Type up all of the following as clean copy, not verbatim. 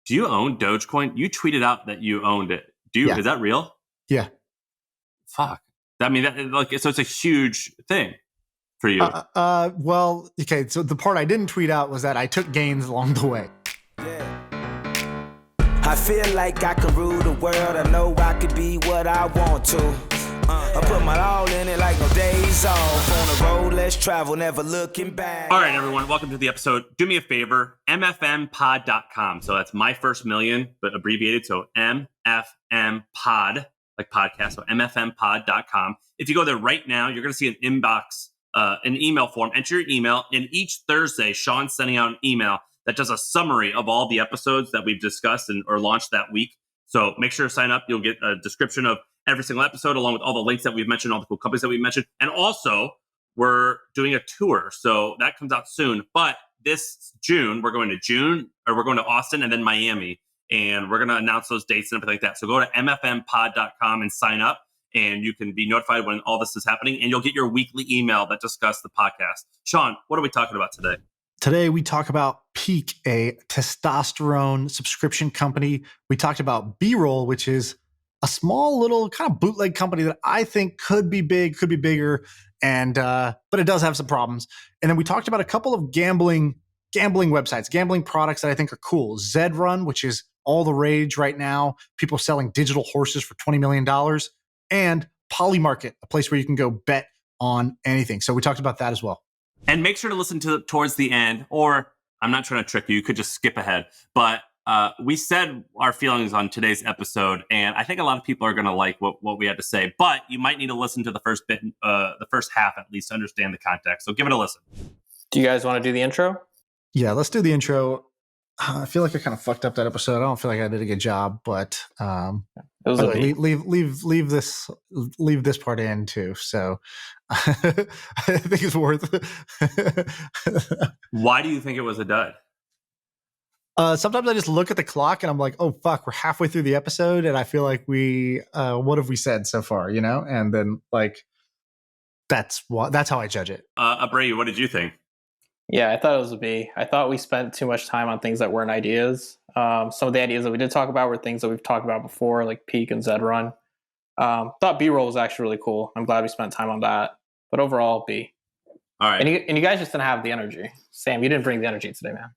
Do you own Dogecoin? You tweeted out that you owned it. Yeah. Is that real? Yeah. Fuck. I mean, so it's a huge thing for you. Well, okay. So the part I didn't tweet out was that I took gains along the way. I feel like I can rule the world. I know I could be what I want to. I put my all in it like no days off. On the road, let's travel, never looking back. All right, everyone, welcome to the episode. Do me a favor, mfmpod.com. So that's my first million, but abbreviated. So mfmpod, like podcast. So mfmpod.com. If you go there right now, you're going to see an inbox, an email form. Enter your email, and each Thursday, Shaan's sending out an email that does a summary of all the episodes that we've discussed or launched that week. So make sure to sign up. You'll get a description of every single episode, along with all the links that we've mentioned, all the cool companies that we've mentioned. And also, we're doing a tour. So that comes out soon. But this June, we're going to Austin and then Miami. And we're going to announce those dates and everything like that. So go to mfmpod.com and sign up. And you can be notified when all this is happening. And you'll get your weekly email that discusses the podcast. Shaan, what are we talking about today? Today, we talk about Peak, a testosterone subscription company. We talked about BeeRoll, which is a small little kind of bootleg company that I think could be big, could be bigger, and but it does have some problems. And then we talked about a couple of gambling websites, gambling products that I think are cool. Zrun, which is all the rage right now, people selling digital horses for $20 million, and Polymarket, a place where you can go bet on anything. So we talked about that as well. And make sure to listen to towards the end, or I'm not trying to trick you. You could just skip ahead. But we said our feelings on today's episode, and I think a lot of people are going to like what we had to say. But you might need to listen to the first bit, the first half at least, to understand the context. So give it a listen. Do you guys want to do the intro? Yeah, let's do the intro. I feel like I kind of fucked up that episode. I don't feel like I did a good job, but leave this part in too. So I think it's worth it. Why do you think it was a dud? Sometimes I just look at the clock and I'm like, oh fuck, we're halfway through the episode, and I feel like what have we said so far, you know? And then like that's how I judge it. Brady, what did you think? Yeah, I thought it was a B. I thought we spent too much time on things that weren't ideas. Some of the ideas that we did talk about were things that we've talked about before, like Peak and Zrun. Thought BeeRoll was actually really cool. I'm glad we spent time on that. But overall, B. All right. And you guys just didn't have the energy. Sam, you didn't bring the energy today, man.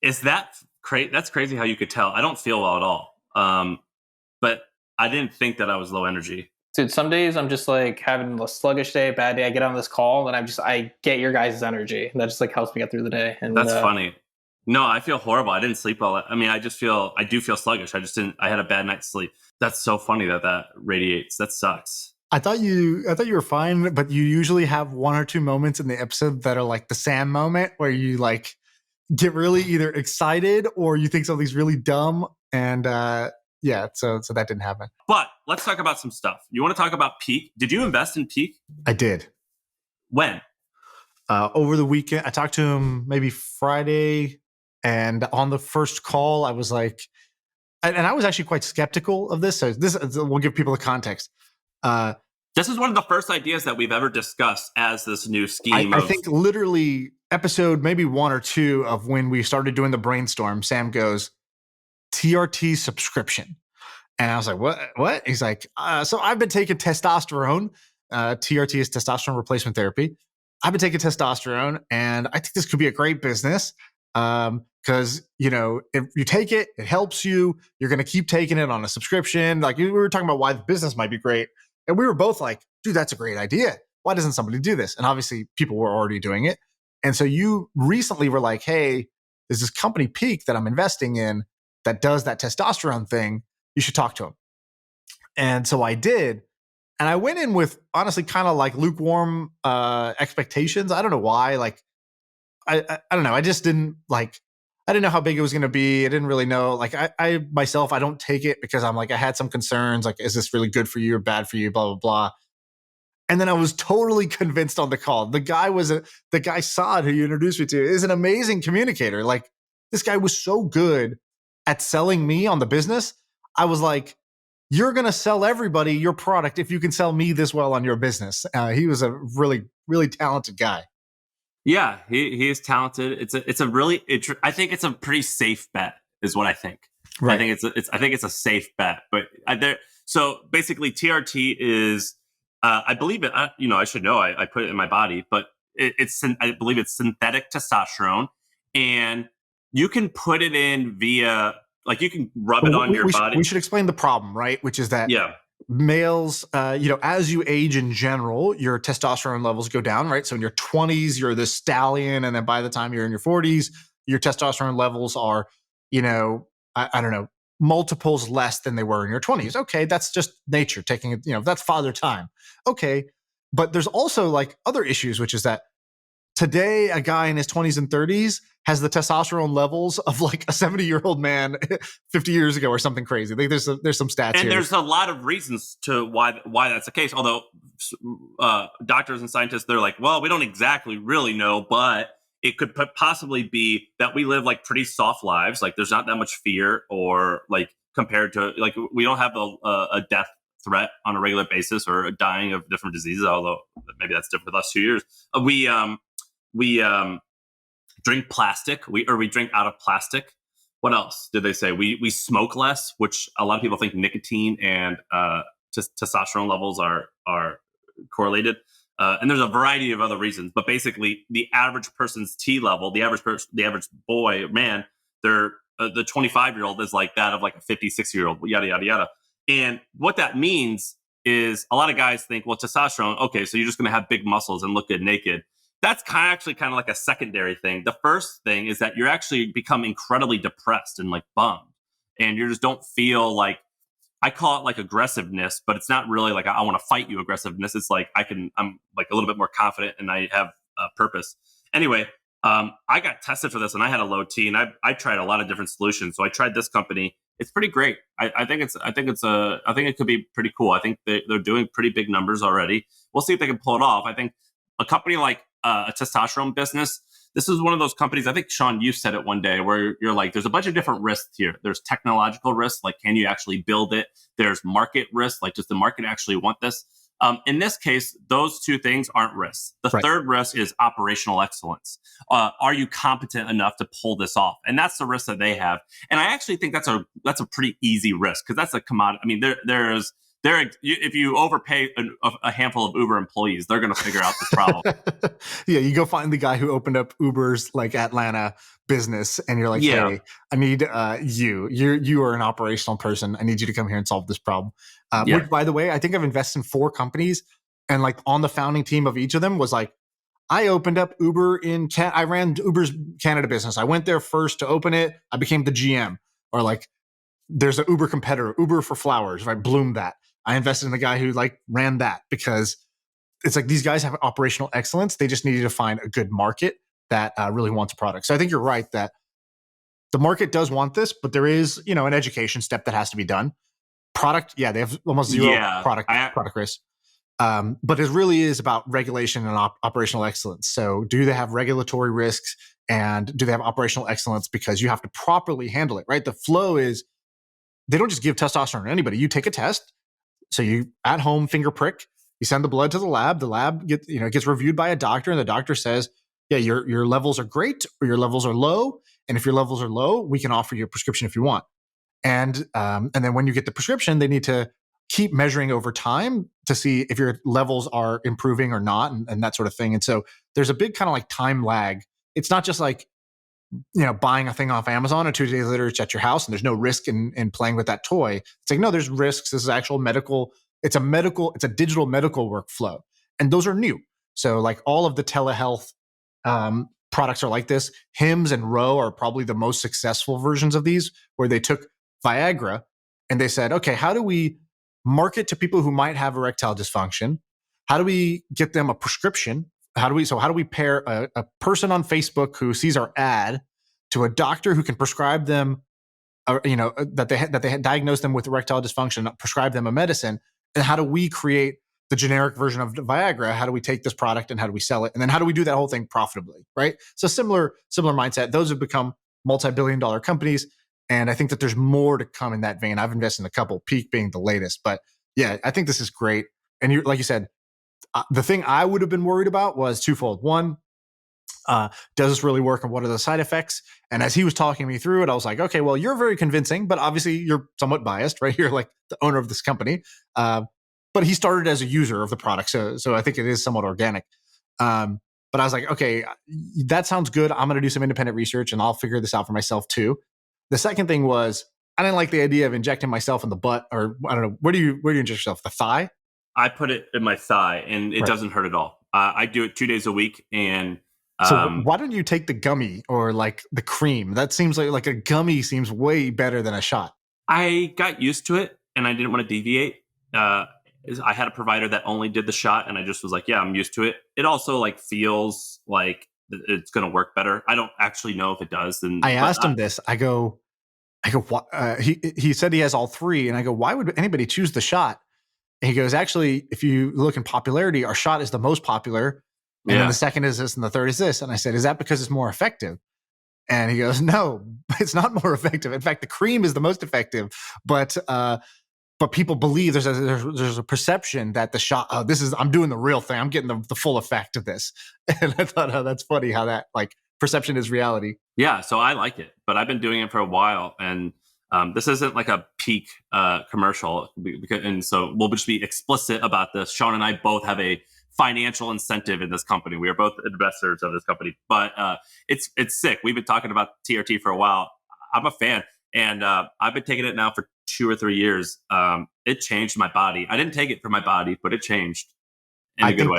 Is that crazy? That's crazy how you could tell. I don't feel well at all. But I didn't think that I was low energy. Dude, some days I'm just like having a sluggish day, bad day. I get on this call and I get your guys' energy. And that just like helps me get through the day. And that's funny. No, I feel horrible. I didn't sleep well. I mean, I do feel sluggish. I had a bad night's sleep. That's so funny that radiates. That sucks. I thought you were fine, but you usually have one or two moments in the episode that are like the Sam moment where you like get really either excited or you think something's really dumb. And, yeah, so that didn't happen. But let's talk about some stuff. You want to talk about Peak? Did you invest in Peak? I did. When? Over the weekend. I talked to him maybe Friday, and on the first call, I was like, and I was actually quite skeptical of this. So we'll give people the context. This is one of the first ideas that we've ever discussed as this new scheme. I think literally episode maybe 1 or 2 of when we started doing the brainstorm, Sam goes, TRT subscription. And I was like, what? He's like, so I've been taking testosterone. TRT is testosterone replacement therapy. I've been taking testosterone, and I think this could be a great business. Because, if you take it, it helps you. You're going to keep taking it on a subscription. Like we were talking about why the business might be great. And we were both like, dude, that's a great idea. Why doesn't somebody do this? And obviously people were already doing it. And so you recently were like, hey, there's this company Peak that I'm investing in that does that testosterone thing. You should talk to him. And so I did. And I went in with honestly kind of like lukewarm expectations. I don't know why. Like, I don't know. I just didn't like, I didn't know how big it was going to be. I didn't really know. Like I myself, I don't take it because I'm like, I had some concerns. Like, is this really good for you or bad for you? Blah, blah, blah. And then I was totally convinced on the call. The guy Shaan, who you introduced me to, is an amazing communicator. Like this guy was so good at selling me on the business. I was like, you're going to sell everybody your product if you can sell me this well on your business. He was a really, really talented guy. Yeah, he is talented. I think it's a pretty safe bet. is what I think. Right. I think it's a safe bet. But so basically, TRT is, I believe it. I should know. I put it in my body, but I believe it's synthetic testosterone, and you can put it in via, like, you can rub it on your body. We should explain the problem, right? Which is that males, as you age in general, your testosterone levels go down, right? So in your 20s, you're this stallion. And then by the time you're in your 40s, your testosterone levels are, I don't know, multiples less than they were in your 20s. Okay, that's just nature taking it, that's father time. Okay. But there's also like other issues, which is that today, a guy in his 20s and 30s has the testosterone levels of like a 70-year-old man 50 years ago or something crazy. Like there's some stats here. And there's a lot of reasons to why that's the case. Although doctors and scientists, they're like, well, we don't exactly really know, but it could possibly be that we live like pretty soft lives. Like there's not that much fear, or like compared to, like, we don't have a death threat on a regular basis or dying of different diseases. Although maybe that's different the last 2 years. We drink plastic. We drink out of plastic. What else did they say? We smoke less, which a lot of people think nicotine and testosterone levels are correlated. And there's a variety of other reasons, but basically, the average person's T level, the average boy or man, the 25-year-old is like that of like a 50, 60-year-old, yada yada yada. And what that means is a lot of guys think, well, testosterone, okay, so you're just going to have big muscles and look good naked. That's actually kind of like a secondary thing. The first thing is that you're actually become incredibly depressed and like bummed, and you just don't feel like, I call it like aggressiveness, but it's not really like I want to fight you aggressiveness. It's like I'm like a little bit more confident and I have a purpose. Anyway, I got tested for this and I had a low T, and I tried a lot of different solutions. So I tried this company. It's pretty great. I think it could be pretty cool. I think they're doing pretty big numbers already. We'll see if they can pull it off. I think a company like a testosterone business, this is one of those companies, I think, Shaan, you said it one day, where you're like, there's a bunch of different risks here. There's technological risks, like, can you actually build it? There's market risks, like, does the market actually want this? In this case, those two things aren't risks. The third risk is operational excellence. Are you competent enough to pull this off? And that's the risk that they have. And I actually think that's a pretty easy risk, because that's a commodity. I mean, if you overpay a handful of Uber employees, they're going to figure out this problem. Yeah, you go find the guy who opened up Uber's like Atlanta business, and you're like, hey, I need you are an operational person. I need you to come here and solve this problem. Which, by the way, I think I've invested in 4 companies, and like on the founding team of each of them was like, I opened up Uber I ran Uber's Canada business. I went there first to open it. I became the GM. Or like, there's an Uber competitor, Uber for flowers, right? Bloomed that. I invested in the guy who like ran that, because it's like these guys have operational excellence. They just needed to find a good market that really wants a product. So I think you're right that the market does want this, but there is, an education step that has to be done. Product, they have almost zero product risk. But it really is about regulation and operational excellence. So do they have regulatory risks, and do they have operational excellence? Because you have to properly handle it, right? The flow is, they don't just give testosterone to anybody. You take a test. So you at home finger prick, you send the blood to the lab. The lab gets reviewed by a doctor, and the doctor says, yeah, your levels are great, or your levels are low. And if your levels are low, we can offer you a prescription if you want. And then when you get the prescription, they need to keep measuring over time to see if your levels are improving or not, and that sort of thing. And so there's a big kind of like time lag. It's not just like, buying a thing off Amazon and 2 days later it's at your house and there's no risk in playing with that toy. It's like, no, there's risks. This is actual medical. It's a digital medical workflow. And those are new. So like all of the telehealth products are like this. Hims and Ro are probably the most successful versions of these, where they took Viagra and they said, okay, how do we market to people who might have erectile dysfunction? How do we get them a prescription? How do we pair a person on Facebook who sees our ad to a doctor who can prescribe them, that they diagnose them with erectile dysfunction, prescribe them a medicine? And how do we create the generic version of Viagra? How do we take this product and how do we sell it? And then how do we do that whole thing profitably, right? So similar mindset. Those have become multi-billion-dollar companies. And I think that there's more to come in that vein. I've invested in a couple, Peak being the latest. But yeah, I think this is great. And like you said, the thing I would have been worried about was twofold. One, Does this really work, and what are the side effects? And as he was talking me through it, I was like, okay, well, you're very convincing, but obviously you're somewhat biased, right? You're like the owner of this company. But he started as a user of the product. So I think it is somewhat organic. But I was like, okay, that sounds good. I'm going to do some independent research and I'll figure this out for myself too. The second thing was I didn't like the idea of injecting myself in the butt, or I don't know. Where do you inject yourself? The thigh? I put it in my thigh and it Right. doesn't hurt at all. I do it 2 days a week. And So why don't you take the gummy or like the cream? That seems like a gummy seems way better than a shot. I got used to it and I didn't want to deviate. I had a provider that only did the shot and I just was like, yeah, I'm used to it. It also like feels like it's going to work better. I don't actually know if it does. I asked him this. I go, he said he has all three. And I go, why would anybody choose the shot? And he goes, actually, if you look in popularity, our shot is the most popular. And then the second is this and the third is this. And I said, is that because it's more effective? And he goes, no, it's not more effective. In fact, the cream is the most effective. But people believe there's a perception that the shot, I'm doing the real thing. I'm getting the full effect of this. And I thought, oh, that's funny how that like perception is reality. Yeah, so I like it, but I've been doing it for a while, and this isn't like a peak commercial, and so we'll just be explicit about this. Shaan and I both have a financial incentive in this company. We are both investors of this company, but it's sick. We've been talking about TRT for a while. I'm a fan, and I've been taking it now for 2 or 3 years. It changed my body. I didn't take it for my body, but it changed in a good way.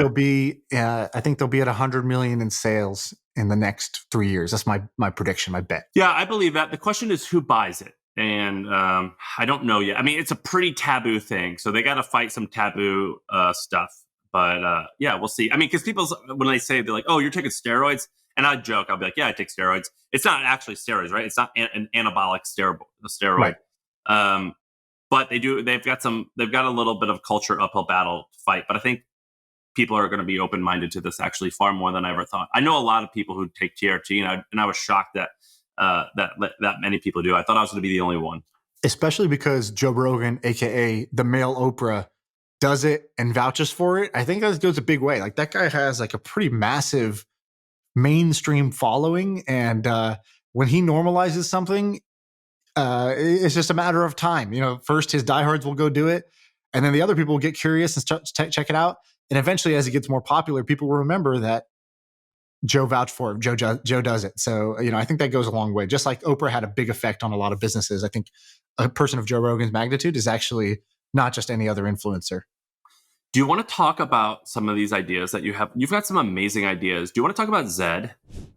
I think they'll be at 100 million in sales in the next 3 years. That's my prediction, my bet. Yeah, I believe that. The question is who buys it. And I don't know yet. I mean, it's a pretty taboo thing. So they got to fight some taboo stuff. But yeah, we'll see. I mean, because people, when they say, they're like, oh, you're taking steroids. And I joke, I'll be like, yeah, I take steroids. It's not actually steroids, right? It's not an anabolic steroid. Right. But they've got a little bit of culture uphill battle to fight. But I think people are going to be open-minded to this actually far more than I ever thought. I know a lot of people who take TRT, and I was shocked that that many people do. I thought I was going to be the only one. Especially because Joe Rogan, aka the male Oprah, does it and vouches for it. I think that goes a big way. Like that guy has like a pretty massive mainstream following, and when he normalizes something, it's just a matter of time. First his diehards will go do it, and then the other people will get curious and start to check it out. And eventually, as it gets more popular, people will remember that Joe vouched for it. Joe does it. So, I think that goes a long way. Just like Oprah had a big effect on a lot of businesses, I think a person of Joe Rogan's magnitude is actually not just any other influencer. Do you want to talk about some of these ideas that you have? You've got some amazing ideas. Do you want to talk about Zed?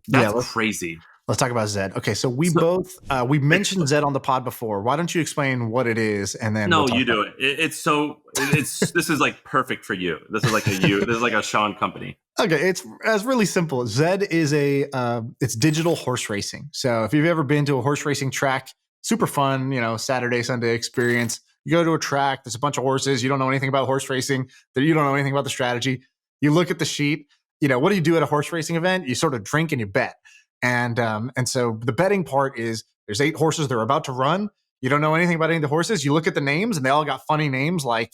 That's crazy. Let's talk about Zed. Okay, so we mentioned Zed on the pod before. Why don't you explain what it is, and then no, you do it. It's this is like perfect for you. This is like a Shaan company. Okay, it's really simple. Zed is it's digital horse racing. So if you've ever been to a horse racing track, super fun, Saturday, Sunday experience. You go to a track, there's a bunch of horses. You don't know anything about horse racing. You don't know anything about the strategy. You look at the sheet. What do you do at a horse racing event? You sort of drink and you bet. And so the betting part is there's 8 horses. They're about to run. You don't know anything about any of the horses. You look at the names and they all got funny names like,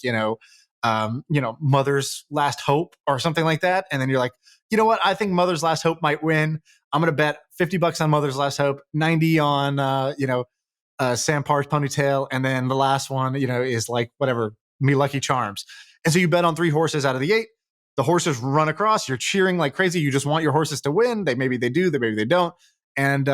Mother's Last Hope or something like that. And then you're like, you know what? I think Mother's Last Hope might win. I'm going to bet $50 on Mother's Last Hope, 90 on, Sam Parr's Ponytail. And then the last one, is like whatever, Me Lucky Charms. And so you bet on 3 horses out of the 8. The horses run across. You're cheering like crazy. You just want your horses to win. Maybe they do. Maybe they don't. And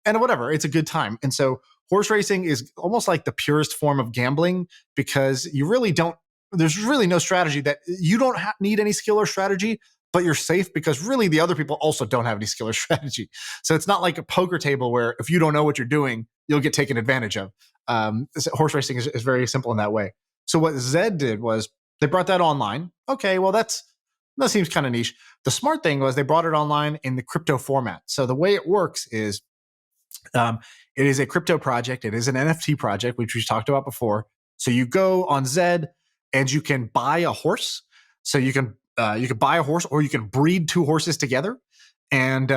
whatever. It's a good time. And so horse racing is almost like the purest form of gambling because you really don't. There's really no strategy that you don't need any skill or strategy, but you're safe because really the other people also don't have any skill or strategy. So it's not like a poker table where if you don't know what you're doing, you'll get taken advantage of. Horse racing is very simple in that way. So what Zed did was they brought that online. Okay, well that seems kind of niche. The smart thing was they brought it online in the crypto format. So the way it works is it is a crypto project. It is an NFT project, which we've talked about before. So you go on Zed and you can buy a horse. So you can buy a horse or you can breed 2 horses together. And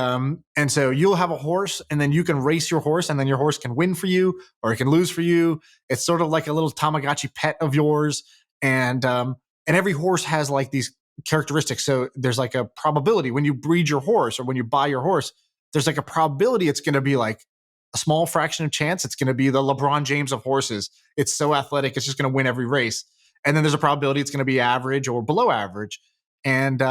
so you'll have a horse and then you can race your horse and then your horse can win for you or it can lose for you. It's sort of like a little Tamagotchi pet of yours. And every horse has like these characteristics. So there's like a probability when you breed your horse or when you buy your horse, there's like a probability it's going to be like a small fraction of chance it's going to be the LeBron James of horses. It's so athletic, it's just going to win every race. And then there's a probability it's going to be average or below average. And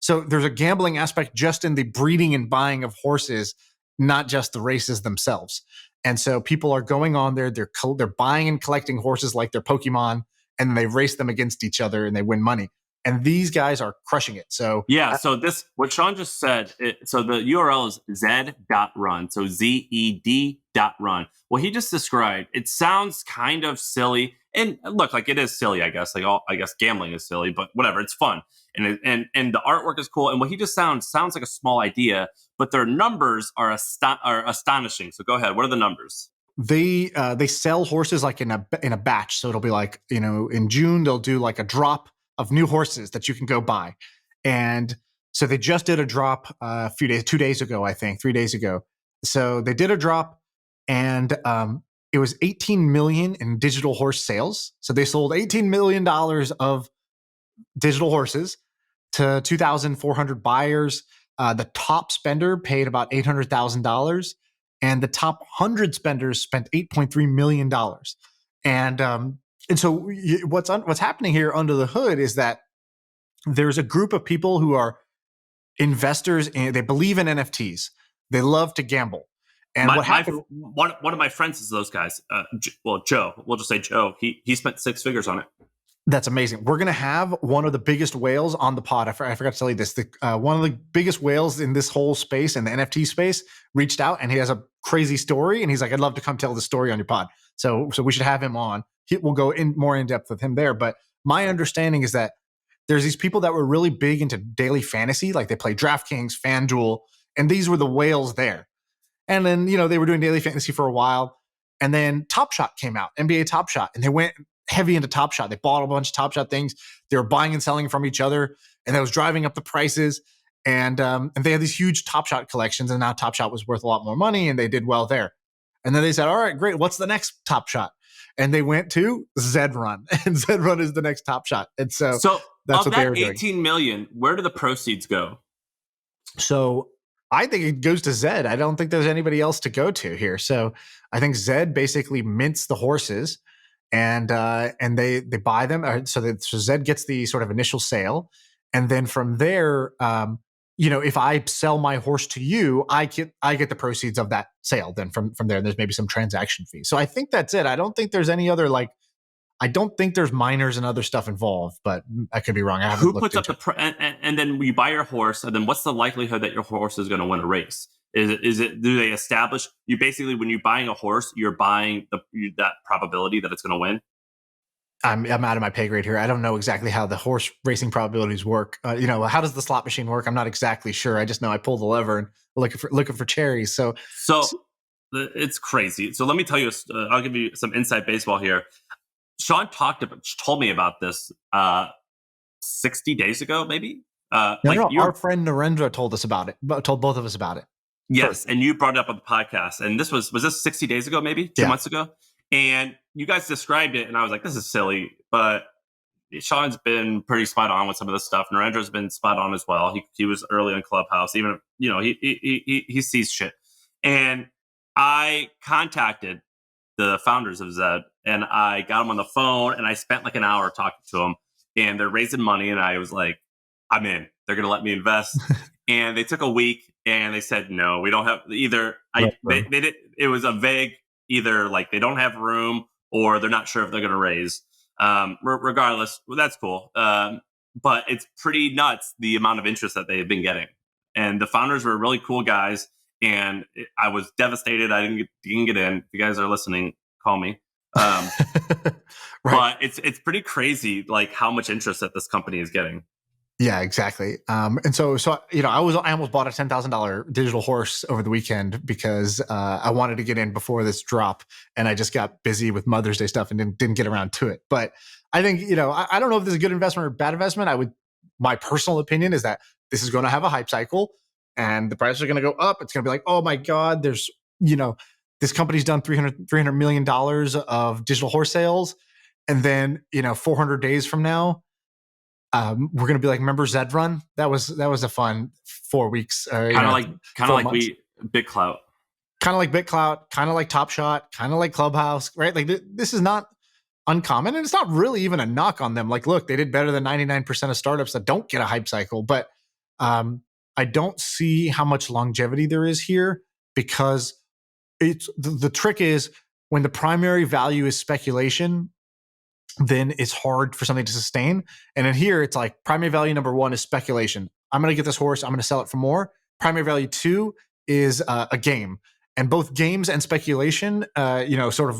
so there's a gambling aspect just in the breeding and buying of horses, not just the races themselves. And so people are going on there, they're buying and collecting horses like they're Pokemon, and then they race them against each other and they win money. And these guys are crushing it. So yeah, so this what Shaan just said. So the URL is zed.run. So ZED.run. What he just described, it sounds kind of silly. And look, like it is silly, I guess. Like I guess gambling is silly, but whatever, it's fun. And the artwork is cool. And what he just sounds like a small idea, but their numbers are astonishing. So go ahead. What are the numbers? They sell horses like in a batch. So it'll be like, in June they'll do like a drop of new horses that you can go buy. And so they just did a drop 2 days ago, I think, 3 days ago. So they did a drop, and it was 18 million in digital horse sales. So they sold $18 million of digital horses to 2,400 buyers. The top spender paid about $800,000, and the top 100 spenders spent $8.3 million. And so what's happening here under the hood is that there's a group of people who are investors and they believe in NFTs. They love to gamble. And what happened? One of my friends is those guys. Joe. We'll just say Joe. He spent 6 figures on it. That's amazing. We're going to have one of the biggest whales on the pod. I forgot to tell you this. One of the biggest whales in this whole space, in the NFT space, reached out, and he has a crazy story. And he's like, I'd love to come tell the story on your pod. So we should have him on. We'll go more in depth with him there. But my understanding is that there's these people that were really big into daily fantasy. Like they play DraftKings, FanDuel, and these were the whales there. And then, they were doing daily fantasy for a while. And then Top Shot came out, NBA Top Shot, and they went heavy into Top Shot. They bought a bunch of Top Shot things. They were buying and selling from each other, and that was driving up the prices. And they had these huge Top Shot collections, and now Top Shot was worth a lot more money, and they did well there. And then they said, all right, great. What's the next Top Shot? And they went to Zed Run, and Zed Run is the next Top Shot. And so that's what they were doing. 18 million, where do the proceeds go? So I think it goes to Zed. I don't think there's anybody else to go to here. So I think Zed basically mints the horses, and they buy them. So Zed gets the sort of initial sale, and then from there, if I sell my horse to you, I get the proceeds of that sale. Then from there, there's maybe some transaction fee. So I think that's it. I don't think there's any other I don't think there's minors and other stuff involved, but I could be wrong. I haven't. Who puts up and then you buy your horse, and then what's the likelihood that your horse is going to win a race? Is it? Do they establish you basically when you're buying a horse, you're buying that probability that it's going to win? I'm out of my pay grade here. I don't know exactly how the horse racing probabilities work. How does the slot machine work? I'm not exactly sure. I just know I pull the lever and looking for cherries. So it's crazy. So let me tell you. I'll give you some inside baseball here. Shaan told me about this 60 days ago, maybe. Our friend Narendra told us about it. Told both of us about it. Yes, first. And you brought it up on the podcast, and was this 60 days ago, maybe 2 months ago? And you guys described it, and I was like, this is silly. But Shaan's been pretty spot on with some of this stuff. Narendra's been spot on as well. He was early in Clubhouse, even he sees shit. And I contacted the founders of Zed, and I got them on the phone, and I spent like an hour talking to them, and they're raising money, and I was like, I'm in. They're going to let me invest. And they took a week, and they said, no, we don't have either. They did. It was a vague, either like they don't have room or they're not sure if they're going to raise. Regardless, that's cool. But it's pretty nuts, the amount of interest that they've been getting. And the founders were really cool guys. And I was devastated. I didn't get in. If you guys are listening, call me. Right. But it's pretty crazy, like how much interest that this company is getting. Yeah, exactly. And so I almost bought a $10,000 digital horse over the weekend because I wanted to get in before this drop, and I just got busy with Mother's Day stuff and didn't get around to it. But I think I don't know if this is a good investment or bad investment. My personal opinion is that this is going to have a hype cycle. And the prices are going to go up. It's going to be like, oh my God, there's, this company's done $300 million of digital horse sales. And then, 400 days from now, We're going to be like, remember Zed Run? That was a fun 4 weeks. Kind of like BitClout. Kind of like BitClout, kind of like Top Shot, kind of like Clubhouse, right? Like this is not uncommon, and it's not really even a knock on them. Like, look, they did better than 99% of startups that don't get a hype cycle, but I don't see how much longevity there is here, because it's the trick is when the primary value is speculation, then it's hard for something to sustain. And in here, it's like primary value number 1 is speculation. I'm going to get this horse. I'm going to sell it for more. Primary value 2 is a game. And both games and speculation, sort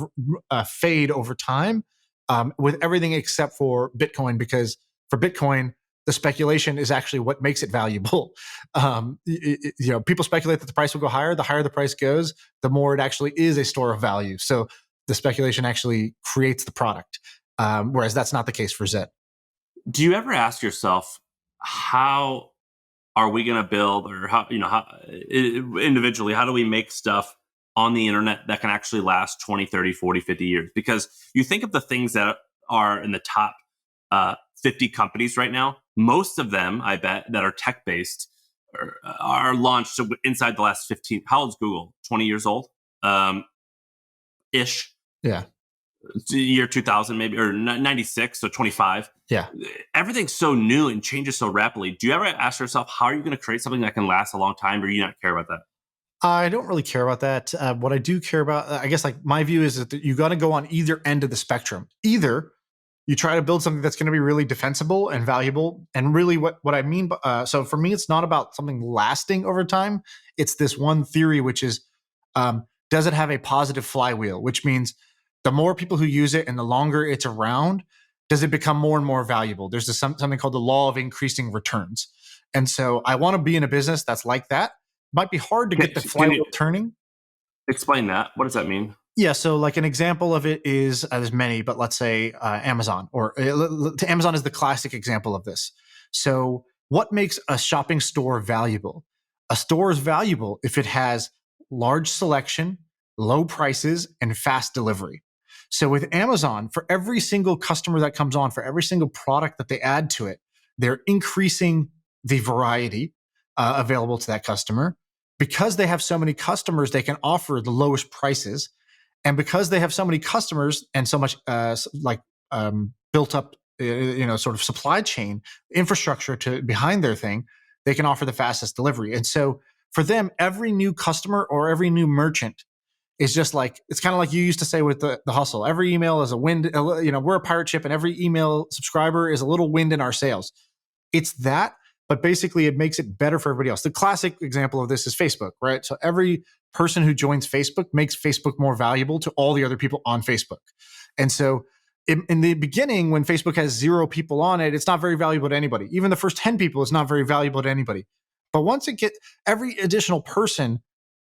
of fade over time with everything except for Bitcoin, because for Bitcoin, the speculation is actually what makes it valuable. People speculate that the price will go higher. The higher the price goes, the more it actually is a store of value. So the speculation actually creates the product. Whereas that's not the case for Zed. Do you ever ask yourself, how are we going to build, or how individually, how do we make stuff on the internet that can actually last 20, 30, 40, 50 years? Because you think of the things that are in the top 50 companies right now, most of them, I bet, that are tech-based are launched inside the last 15. How old is Google? 20 years old? Ish. Yeah. Year 2000 maybe, or 96, so 25. Yeah. Everything's so new and changes so rapidly. Do you ever ask yourself, how are you going to create something that can last a long time, or do you not care about that? I don't really care about that. What I do care about, I guess, like my view is that you got to go on either end of the spectrum. Either you try to build something that's going to be really defensible and valuable. And really what I mean, so for me, it's not about something lasting over time. It's this one theory, which is, does it have a positive flywheel? Which means the more people who use it and the longer it's around, does it become more and more valuable? There's something called the law of increasing returns. And so I want to be in a business that's like that. Might be hard to get the flywheel turning. Explain that. What does that mean? Yeah, so like an example of it is, there's many, but let's say Amazon, or Amazon is the classic example of this. So what makes a shopping store valuable? A store is valuable if it has large selection, low prices, and fast delivery. So with Amazon, for every single customer that comes on, for every single product that they add to it, they're increasing the variety available to that customer. Because they have so many customers, they can offer the lowest prices. And because they have so many customers and so much built up, sort of supply chain infrastructure behind their thing, they can offer the fastest delivery. And so for them, every new customer or every new merchant is just like, it's kind of like you used to say with the hustle. Every email is a wind, we're a pirate ship, and every email subscriber is a little wind in our sails. It's that, but basically it makes it better for everybody else. The classic example of this is Facebook, right? So every person who joins Facebook makes Facebook more valuable to all the other people on Facebook. And so in the beginning, when Facebook has 0 people on it, it's not very valuable to anybody. Even the first 10 people, it's not very valuable to anybody. But once it gets every additional person,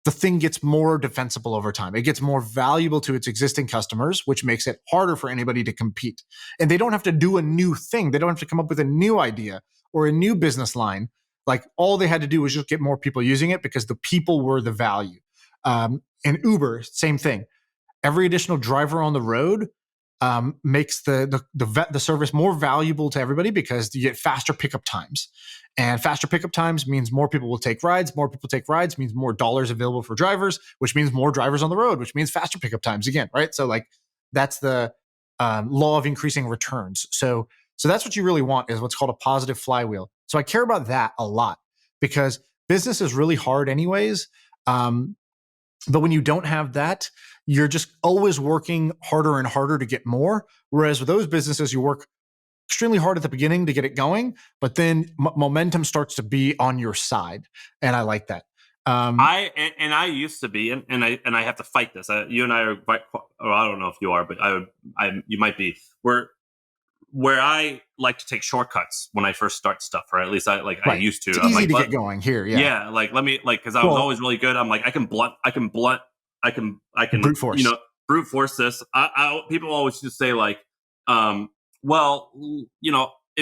the thing gets more defensible over time. It gets more valuable to its existing customers, which makes it harder for anybody to compete. And they don't have to do a new thing. They don't have to come up with a new idea or a new business line. Like, all they had to do was just get more people using it, because the people were the value. And Uber, same thing. Every additional driver on the road makes the service more valuable to everybody, because you get faster pickup times. And faster pickup times means more people will take rides. More people take rides means more dollars available for drivers, which means more drivers on the road, which means faster pickup times again, right? So like, that's the law of increasing returns. So that's what you really want, is what's called a positive flywheel. So I care about that a lot, because business is really hard anyways. But when you don't have that, you're just always working harder and harder to get more. Whereas with those businesses, you work extremely hard at the beginning to get it going, but then momentum starts to be on your side. And I like that. I used to be, and I have to fight this. You and I are, or I don't know if you are, but you might be. Where I like to take shortcuts when I first start stuff, or at least I used to. It's I'm easy like, to get going here. Yeah. Yeah. Like, let me, because I was always really good. I'm like, I can brute force. Brute force this. People always just say like, if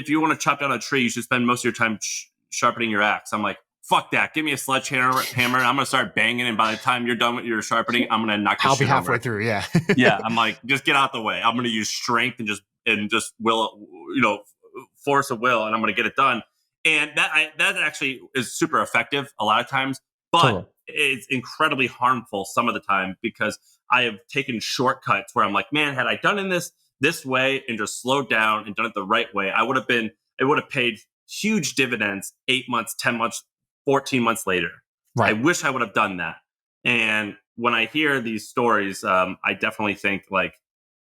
you want to chop down a tree, you should spend most of your time sharpening your axe. I'm like, fuck that. Give me a sledgehammer, and I'm going to start banging. And by the time you're done with your sharpening, I'm going to knock I'll be halfway through. Yeah. Yeah. I'm like, just get out the way. I'm going to use strength and just force of will and I'm going to get it done. And that actually is super effective a lot of times, but Totally. it's incredibly harmful some of the time because I have taken shortcuts where I'm like, man, had I done in this way and just slowed down and done it the right way, it would have paid huge dividends 8 months, 10 months, 14 months later. Right. I wish I would have done that. And when I hear these stories, I definitely think like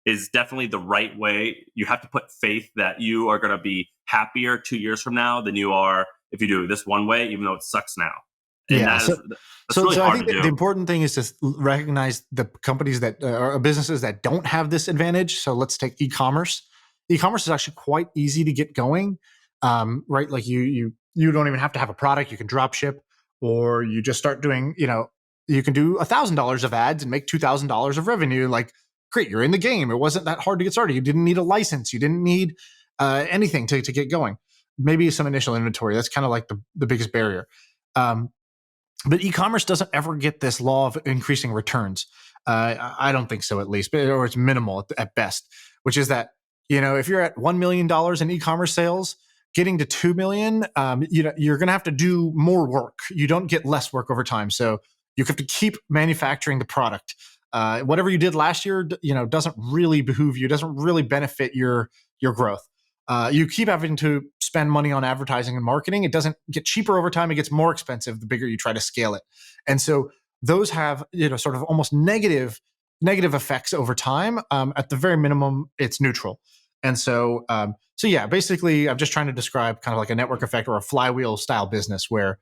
is definitely the right way. You have to put faith that you are going to be happier 2 years from now than you are if you do this one way, even though it sucks now. And Yeah. that's really So I hard think to do. the important thing is to recognize the companies that or businesses that don't have this advantage. So let's take e-commerce. E-commerce is actually quite easy to get going, right? Like you don't even have to have a product. You can drop ship, or you just start doing. You can do $1,000 of ads and make $2,000 of revenue. Like, great, you're in the game. It wasn't that hard to get started. You didn't need a license. You didn't need anything to get going. Maybe some initial inventory. That's kind of like the biggest barrier. But e-commerce doesn't ever get this law of increasing returns. I don't think so, at least, or it's minimal at best, which is that, if you're at $1 million in e-commerce sales, getting to 2 million, you're going to have to do more work. You don't get less work over time. So you have to keep manufacturing the product. Whatever you did last year, doesn't really behoove you, doesn't really benefit your growth. You keep having to spend money on advertising and marketing. It doesn't get cheaper over time. It gets more expensive the bigger you try to scale it. And so those have, sort of almost negative effects over time. At the very minimum, it's neutral. And so, yeah, basically, I'm just trying to describe kind of like a network effect or a flywheel style business where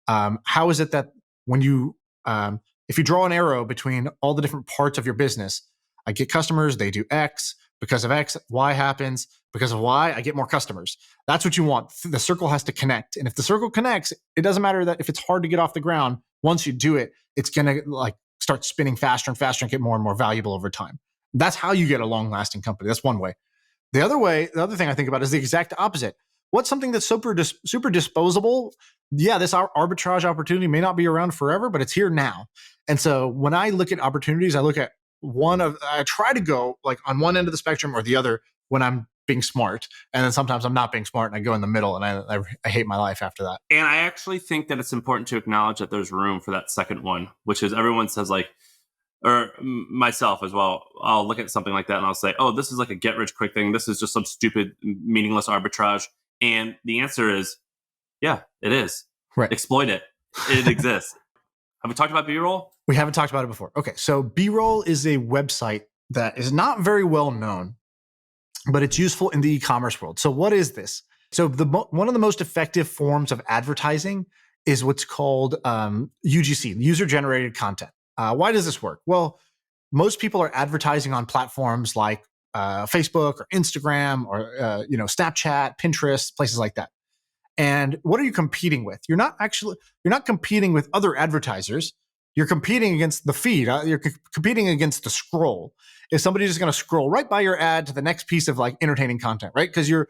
how is it that when you, if you draw an arrow between all the different parts of your business, I get customers, they do X. Because of X, Y happens. Because of Y, I get more customers. That's what you want. The circle has to connect. And if the circle connects, it doesn't matter that if it's hard to get off the ground, once you do it, it's going to like start spinning faster and faster and get more and more valuable over time. That's how you get a long-lasting company. That's one way. The other thing I think about is the exact opposite. What's something that's super disposable? Yeah, this arbitrage opportunity may not be around forever, but it's here now. And so when I look at opportunities, I look at I try to go like on one end of the spectrum or the other when I'm being smart. And then sometimes I'm not being smart and I go in the middle and I hate my life after that. And I actually think that it's important to acknowledge that there's room for that second one, which is everyone says like, or myself as well, I'll look at something like that and I'll say, oh, this is like a get rich quick thing. This is just some stupid, meaningless arbitrage. And the answer is, yeah, it is. Right. Exploit it. It exists. Have we talked about BeeRoll? We haven't talked about it before. Okay, so BeeRoll is a website that is not very well known, but it's useful in the e-commerce world. So what is this? So one of the most effective forms of advertising is what's called UGC, user-generated content. Why does this work? Well, most people are advertising on platforms like Facebook or Instagram or Snapchat, Pinterest, places like that. And what are you competing with? You're not competing with other advertisers. You're competing against the feed. You're competing against the scroll. If somebody's just going to scroll right by your ad to the next piece of like entertaining content, right? Because you're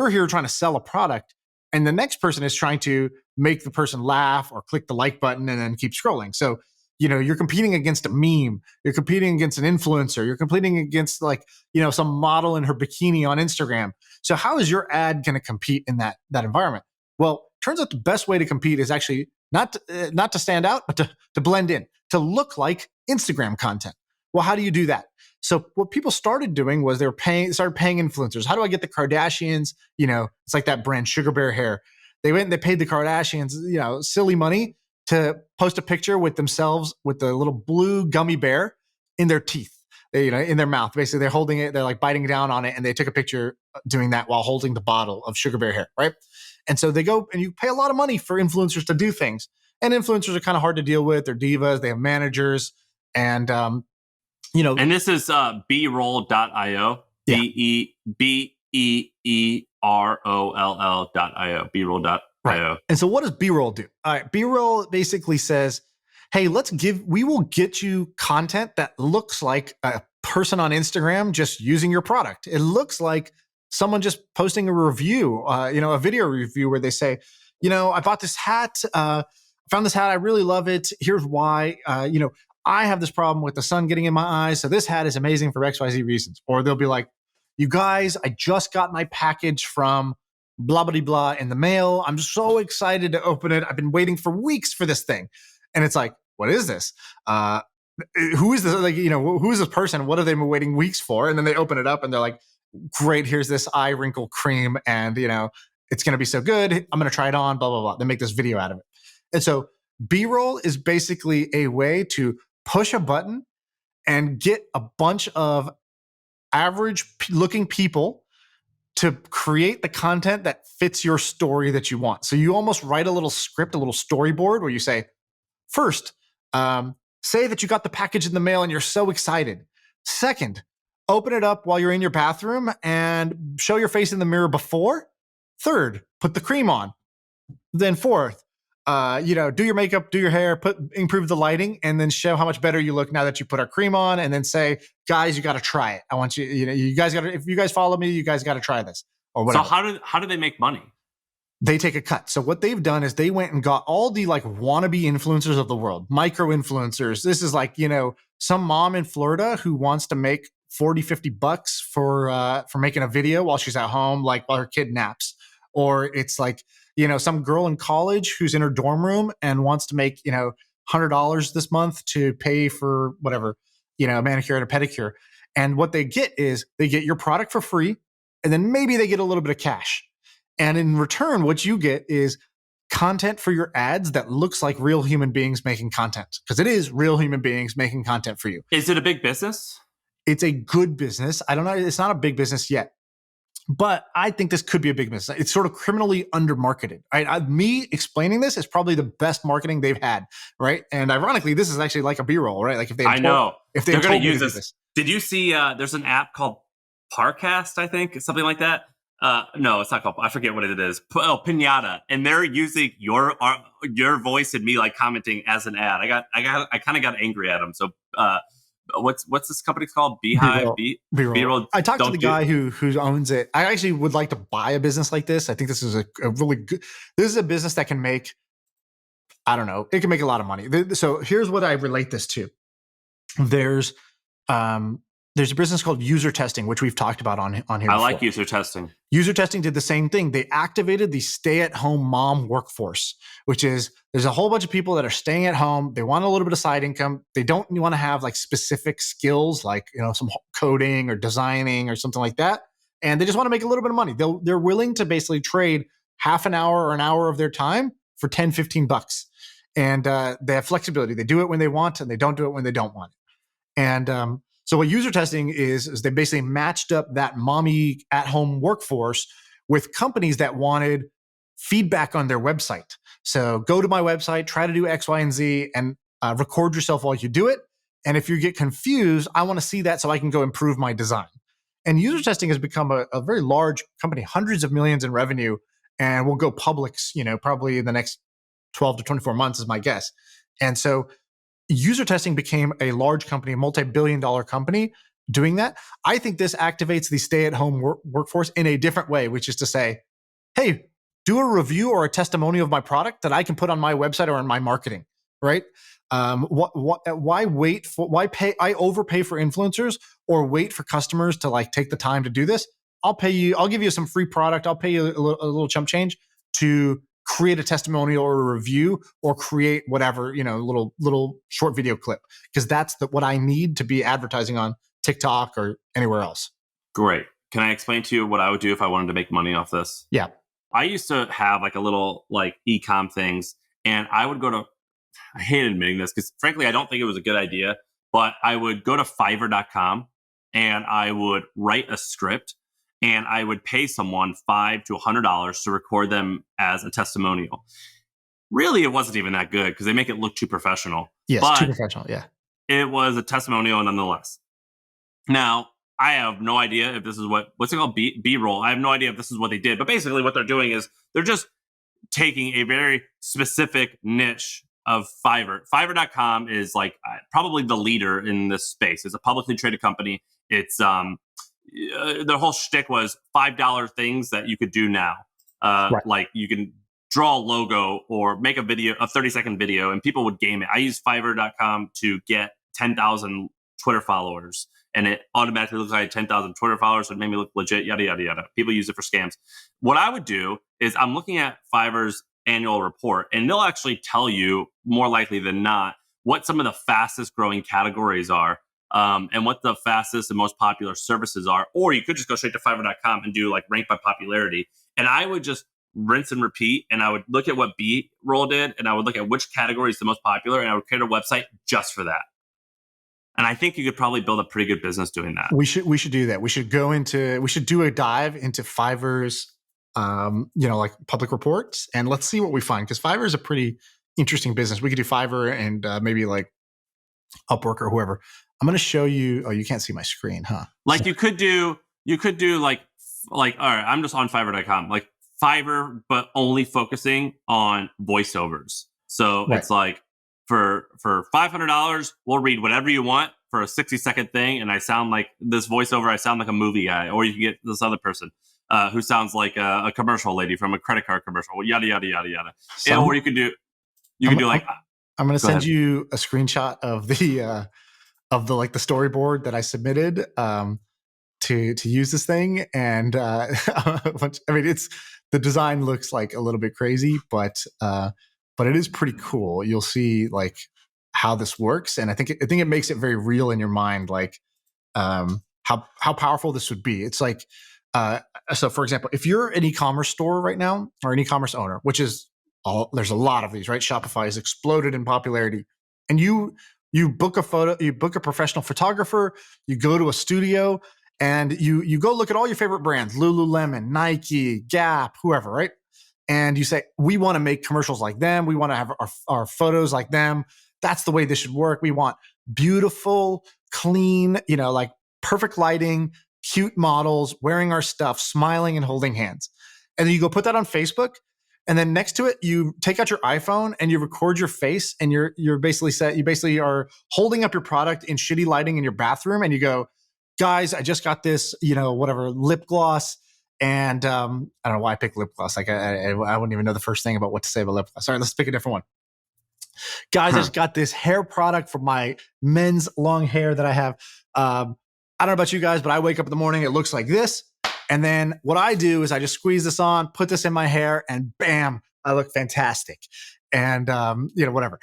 here trying to sell a product, and the next person is trying to make the person laugh or click the like button and then keep scrolling. So you're competing against a meme. You're competing against an influencer. You're competing against some model in her bikini on Instagram. So how is your ad going to compete in that environment? Well, turns out the best way to compete is actually not to stand out, but to blend in, to look like Instagram content. Well, how do you do that? So what people started doing was started paying influencers. How do I get the Kardashians? It's like that brand Sugar Bear Hair. They went and they paid the Kardashians, silly money to post a picture with themselves with the little blue gummy bear in their teeth, in their mouth. Basically, they're holding it, they're like biting down on it, and they took a picture doing that while holding the bottle of Sugar Bear Hair, right? And so they go and you pay a lot of money for influencers to do things. And influencers are kind of hard to deal with. They're divas. They have managers. And, And this is BeeRoll.io. Yeah. BeeRoll.io. BeeRoll.io. Right. And so what does BeeRoll do? All right. BeeRoll basically says, hey, we will get you content that looks like a person on Instagram just using your product. It looks like someone just posting a review, a video review where they say, I bought this hat, found this hat, I really love it. Here's why, I have this problem with the sun getting in my eyes. So this hat is amazing for XYZ reasons. Or they'll be like, you guys, I just got my package from blah, blah, blah in the mail. I'm so excited to open it. I've been waiting for weeks for this thing. And it's like, what is this? Who is this? Like, who is this person? What have they been waiting weeks for? And then they open it up and they're like, great, here's this eye wrinkle cream. And, it's going to be so good. I'm going to try it on, blah, blah, blah. They make this video out of it. And so BeeRoll is basically a way to push a button and get a bunch of average looking people to create the content that fits your story that you want. So you almost write a little script, a little storyboard where you say, first, say that you got the package in the mail and you're so excited. Second, open it up while you're in your bathroom and show your face in the mirror before. Third, put the cream on. Then fourth, do your makeup, do your hair, improve the lighting, and then show how much better you look now that you put our cream on. And then say, guys, you got to try it. I want you, you guys got to, if you guys follow me, you guys got to try this or whatever. So how do they make money? They take a cut. So what they've done is they went and got all the like wannabe influencers of the world, micro influencers. This is like, some mom in Florida who wants to make 40, 50 bucks for making a video while she's at home, like while her kid naps. Or it's like, some girl in college who's in her dorm room and wants to make, $100 this month to pay for whatever, a manicure and a pedicure. And what they get is they get your product for free. And then maybe they get a little bit of cash. And in return, what you get is content for your ads that looks like real human beings making content. Because it is real human beings making content for you. Is it a big business? It's a good business. I don't know. It's not a big business yet. But I think this could be a big business. It's sort of criminally undermarketed. Right? Me explaining this is probably the best marketing they've had, right? And ironically, this is actually like a B-roll, right? Like if they're going to use this. Did you see? There's an app called Parcast, I think, something like that. No, it's not called. I forget what it is. Pinata, and they're using your voice and me like commenting as an ad. I kind of got angry at them. So. What's this company called? Beehive? BeeRoll. I talked to the guy who owns it. I actually would like to buy a business like this. I think this is a really good. This is a business that can make. I don't know. It can make a lot of money. So here's what I relate this to. There's a business called user testing, which we've talked about on here. I like user testing. User testing did the same thing. They activated the stay-at-home mom workforce, which is there's a whole bunch of people that are staying at home. They want a little bit of side income. They don't want to have like specific skills like some coding or designing or something like that. And they just want to make a little bit of money. They're willing to basically trade half an hour or an hour of their time for 10, 15 bucks. And they have flexibility. They do it when they want and they don't do it when they don't want it. And so what user testing is they basically matched up that mommy at-home workforce with companies that wanted feedback on their website. So go to my website, try to do X, Y, and Z, and record yourself while you do it. And if you get confused, I want to see that so I can go improve my design. And user testing has become a very large company, hundreds of millions in revenue, and will go public, probably in the next 12 to 24 months is my guess. And so user testing became a large company, a multi-billion-dollar company doing that. I think this activates the stay-at-home workforce in a different way, which is to say, hey, do a review or a testimonial of my product that I can put on my website or in my marketing, right? Why wait for? Why pay? I overpay for influencers or wait for customers to like take the time to do this. I'll pay you. I'll give you some free product. I'll pay you a little chump change to create a testimonial or a review or create whatever, little short video clip, because that's what I need to be advertising on TikTok or anywhere else. Great. Can I explain to you what I would do if I wanted to make money off this? Yeah. I used to have like a little like e-com things, and I would go to, I hate admitting this because frankly, I don't think it was a good idea, but I would go to Fiverr.com and I would write a script and I would pay someone $5 to $100 to record them as a testimonial. Really, it wasn't even that good because they make it look too professional. Yes, but too professional, yeah. It was a testimonial nonetheless. Now, I have no idea if this is what's it called? BeeRoll. I have no idea if this is what they did. But basically what they're doing is they're just taking a very specific niche of Fiverr. Fiverr.com is like probably the leader in this space. It's a publicly traded company. It's the whole shtick was $5 things that you could do now. Right. Like you can draw a logo or make a 30-second video, and people would game it. I use Fiverr.com to get 10,000 Twitter followers. and it automatically looks like 10,000 Twitter followers, so it made me look legit, yada, yada, yada. People use it for scams. What I would do is I'm looking at Fiverr's annual report, and they'll actually tell you more likely than not what some of the fastest growing categories are, and what the fastest and most popular services are. Or you could just go straight to Fiverr.com and do like rank by popularity. And I would just rinse and repeat, and I would look at what BeeRoll did, and I would look at which category is the most popular, and I would create a website just for that. And I think you could probably build a pretty good business doing that. We should do that. We should do a dive into Fiverr's like public reports, and let's see what we find, because Fiverr is a pretty interesting business. We could do Fiverr and maybe like Upwork or whoever. I'm going to show you. Oh, you can't see my screen, huh? Like you could do like all right, I'm just on Fiverr.com, like Fiverr, but only focusing on voiceovers. So Right. It's like for $500, we'll read whatever you want for a 60-second thing, and I sound like this voiceover. I sound like a movie guy, or you can get this other person who sounds like a commercial lady from a credit card commercial. Yada yada yada yada. Or you could do I'm going to send you a screenshot of the like the storyboard that I submitted to use this thing, and it's the design looks like a little bit crazy, but it is pretty cool. You'll see like how this works, and I think it makes it very real in your mind, like how powerful this would be. It's like so for example, if you're an e-commerce store right now, or an e-commerce owner, which is there's a lot of these, right? Shopify has exploded in popularity, and you book a professional photographer, you go to a studio, and you go look at all your favorite brands, Lululemon, Nike, Gap, whoever, right? And you say, we want to make commercials like them. We want to have our photos like them. That's the way this should work. We want beautiful, clean, like perfect lighting, cute models, wearing our stuff, smiling and holding hands. And then you go put that on Facebook. And then next to it, you take out your iPhone and you record your face, and you basically are holding up your product in shitty lighting in your bathroom, and you go, guys, I just got this, whatever, lip gloss. And I don't know why I picked lip gloss. Like I wouldn't even know the first thing about what to say about lip gloss. All right, let's pick a different one. Guys, I just got this hair product for my men's long hair that I have. I don't know about you guys, but I wake up in the morning, it looks like this. And then what I do is I just squeeze this on, put this in my hair, and bam, I look fantastic. And, whatever.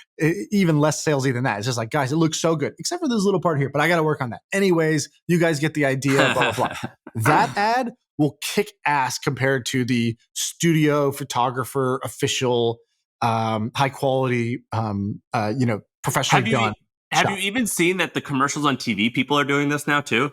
Even less salesy than that. It's just like, guys, it looks so good, except for this little part here, but I got to work on that. Anyways, you guys get the idea, blah, blah, blah. That ad will kick ass compared to the studio photographer, official, high quality, professionally done. Have you even seen that the commercials on TV, people are doing this now too?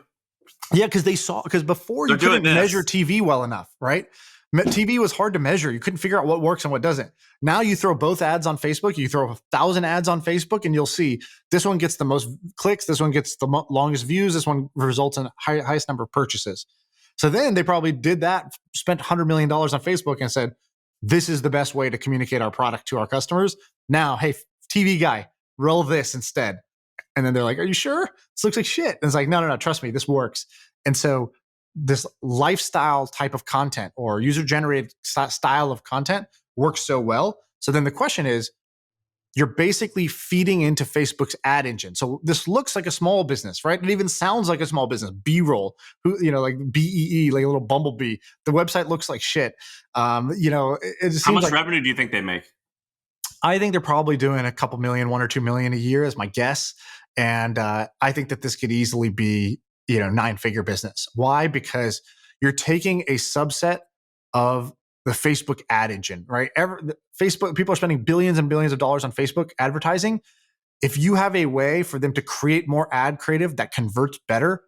Yeah, because before you couldn't measure TV well enough, right? TV was hard to measure. You couldn't figure out what works and what doesn't. Now you throw both ads on Facebook. You throw 1,000 ads on Facebook, and you'll see this one gets the most clicks. This one gets the longest views. This one results in highest number of purchases. So then they probably did that, spent $100 million on Facebook, and said, this is the best way to communicate our product to our customers. Now, hey, TV guy, roll this instead. And then they're like, are you sure? This looks like shit. And it's like, no, trust me, this works. And so this lifestyle type of content or user-generated style of content works so well. So then the question is, you're basically feeding into Facebook's ad engine. So this looks like a small business, right? It even sounds like a small business. BeeRoll, like BEE, like a little bumblebee. The website looks like shit. It just How much like, revenue do you think they make? I think they're probably doing a couple million, 1 or 2 million a year is my guess. And I think that this could easily be, 9-figure business. Why? Because you're taking a subset of the Facebook ad engine, right? Facebook, people are spending billions and billions of dollars on Facebook advertising. If you have a way for them to create more ad creative that converts better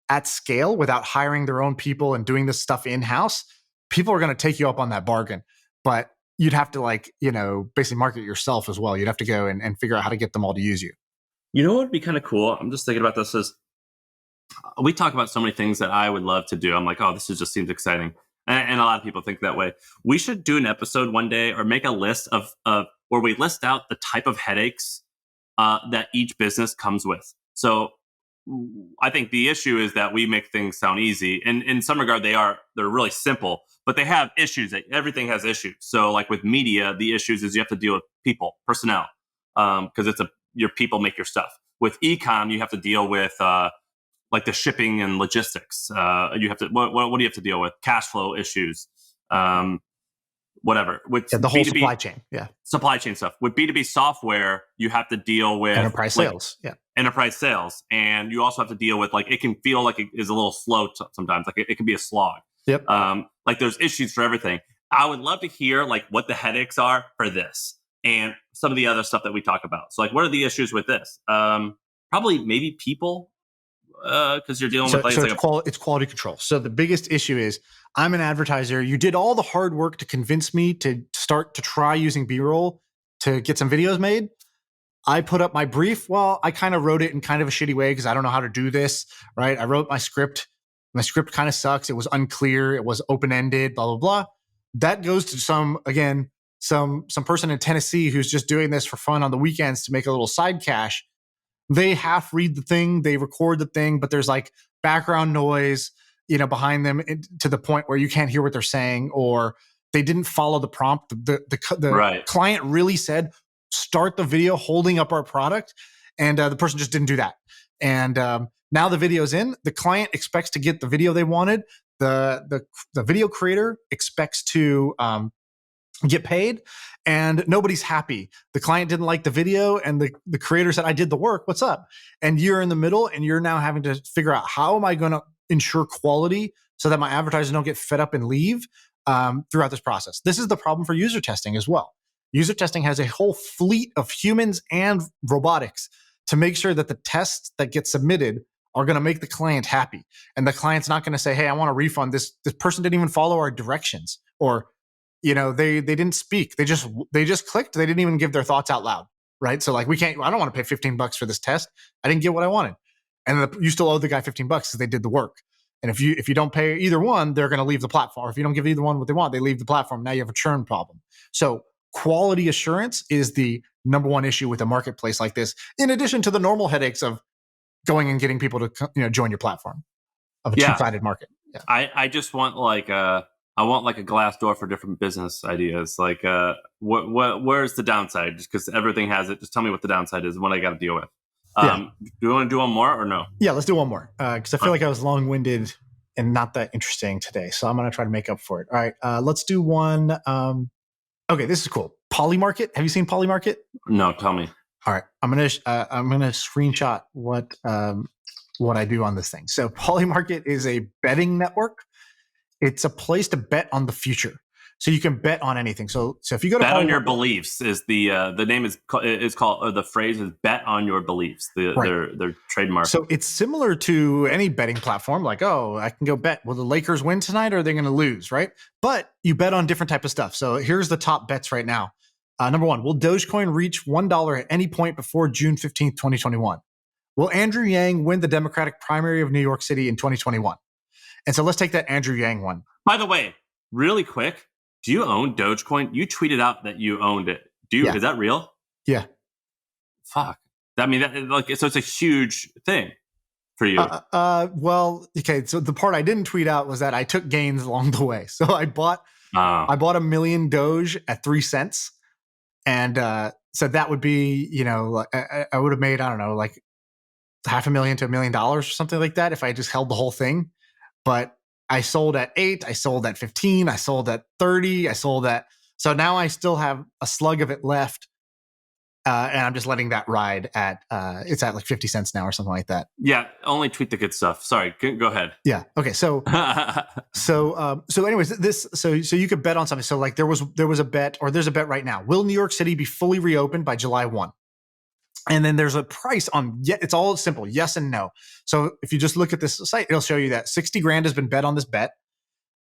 at scale without hiring their own people and doing this stuff in-house, people are going to take you up on that bargain. But you'd have to basically market yourself as well. You'd have to go and figure out how to get them all to use you. You know what would be kind of cool? I'm just thinking about this is we talk about so many things that I would love to do. I'm like, oh, this just seems exciting. And a lot of people think that way. We should do an episode one day or make a list of where we list out the type of headaches that each business comes with. So I think the issue is that we make things sound easy. And in some regard, they're really simple, but they have issues. Everything has issues. So like with media, the issues is you have to deal with people, personnel, because your people make your stuff. With e-com, you have to deal with like the shipping and logistics. You have to what do you have to deal with? Cash flow issues, whatever. With the whole B2B, supply chain. Yeah. Supply chain stuff. With B2B software, you have to deal with Enterprise sales. Yeah. Enterprise sales. And you also have to deal with, like, it can feel like it is a little slow sometimes. Like it can be a slog. Yep. Like there's issues for everything. I would love to hear like what the headaches are for this and some of the other stuff that we talk about. So like, what are the issues with this? Probably maybe people, because you're dealing with it's quality control. So the biggest issue is I'm an advertiser. You did all the hard work to convince me to start to try using BeeRoll to get some videos made. I put up my brief. Well, I kind of wrote it in kind of a shitty way because I don't know how to do this, right? I wrote my script. My script kind of sucks. It was unclear. It was open-ended, blah, blah, blah. That goes to some person in Tennessee who's just doing this for fun on the weekends to make a little side cash. They half read the thing, they record the thing, but there's like background noise, behind them to the point where you can't hear what they're saying, or they didn't follow the prompt. The right. client really said, start the video holding up our product. And the person just didn't do that. And now the video's in. The client expects to get the video they wanted. The video creator expects to get paid, and nobody's happy. The client didn't like the video, and the creator said, I did the work. What's up? And you're in the middle, and you're now having to figure out, how am I going to ensure quality so that my advertisers don't get fed up and leave throughout this process? This is the problem for user testing as well. User testing has a whole fleet of humans and robotics to make sure that the tests that get submitted are going to make the client happy. And the client's not going to say, hey, I want a refund. This person didn't even follow our directions, or they didn't speak. They just clicked. They didn't even give their thoughts out loud, right? So like, I don't want to pay $15 for this test. I didn't get what I wanted. And you still owe the guy $15 because they did the work. And if you don't pay either one, they're going to leave the platform. Or if you don't give either one what they want, they leave the platform. Now you have a churn problem. So quality assurance is the number one issue with a marketplace like this, in addition to the normal headaches of going and getting people to join your platform of a two-sided market. Yeah. I just want I want like a glass door for different business ideas. Like, where's the downside? Just because everything has it. Just tell me what the downside is and what I got to deal with. Do you want to do one more or no? Yeah, let's do one more. Because I feel like I was long-winded and not that interesting today. So I'm going to try to make up for it. All right, let's do one. Okay, this is cool. Polymarket. Have you seen Polymarket? No, tell me. All right, I'm gonna screenshot what I do on this thing. So Polymarket is a betting network. It's a place to bet on the future. So you can bet on anything. So if you go to bet on your beliefs is the name is called, or the phrase is bet on your beliefs. Their trademark. So it's similar to any betting platform. Like, oh, I can go bet. Will the Lakers win tonight, or are they going to lose? Right? But you bet on different type of stuff. So here's the top bets right now. Number one, will Dogecoin reach $1 at any point before June 15th, 2021? Will Andrew Yang win the Democratic primary of New York City in 2021? And so let's take that Andrew Yang one. By the way, really quick, do you own Dogecoin? You tweeted out that you owned it. Yeah. Is that real? Yeah. Fuck. I mean, so it's a huge thing for you. Well, okay. So the part I didn't tweet out was that I took gains along the way. So I bought a million Doge at 3 cents. And so that would be, I would have made, I don't know, like $500,000 to $1 million or something like that if I just held the whole thing. But I sold at 8, I sold at 15, I sold at 30, so now I still have a slug of it left. And I'm just letting that ride at, it's at like 50 cents now or something like that. Yeah. Only tweet the good stuff. Sorry. Go ahead. Yeah. Okay. So anyways, so you could bet on something. So like there was a bet, or there's a bet right now. Will New York City be fully reopened by July 1? And then there's a price on, it's all simple, yes and no. So if you just look at this site, it'll show you that 60 grand has been bet on this bet.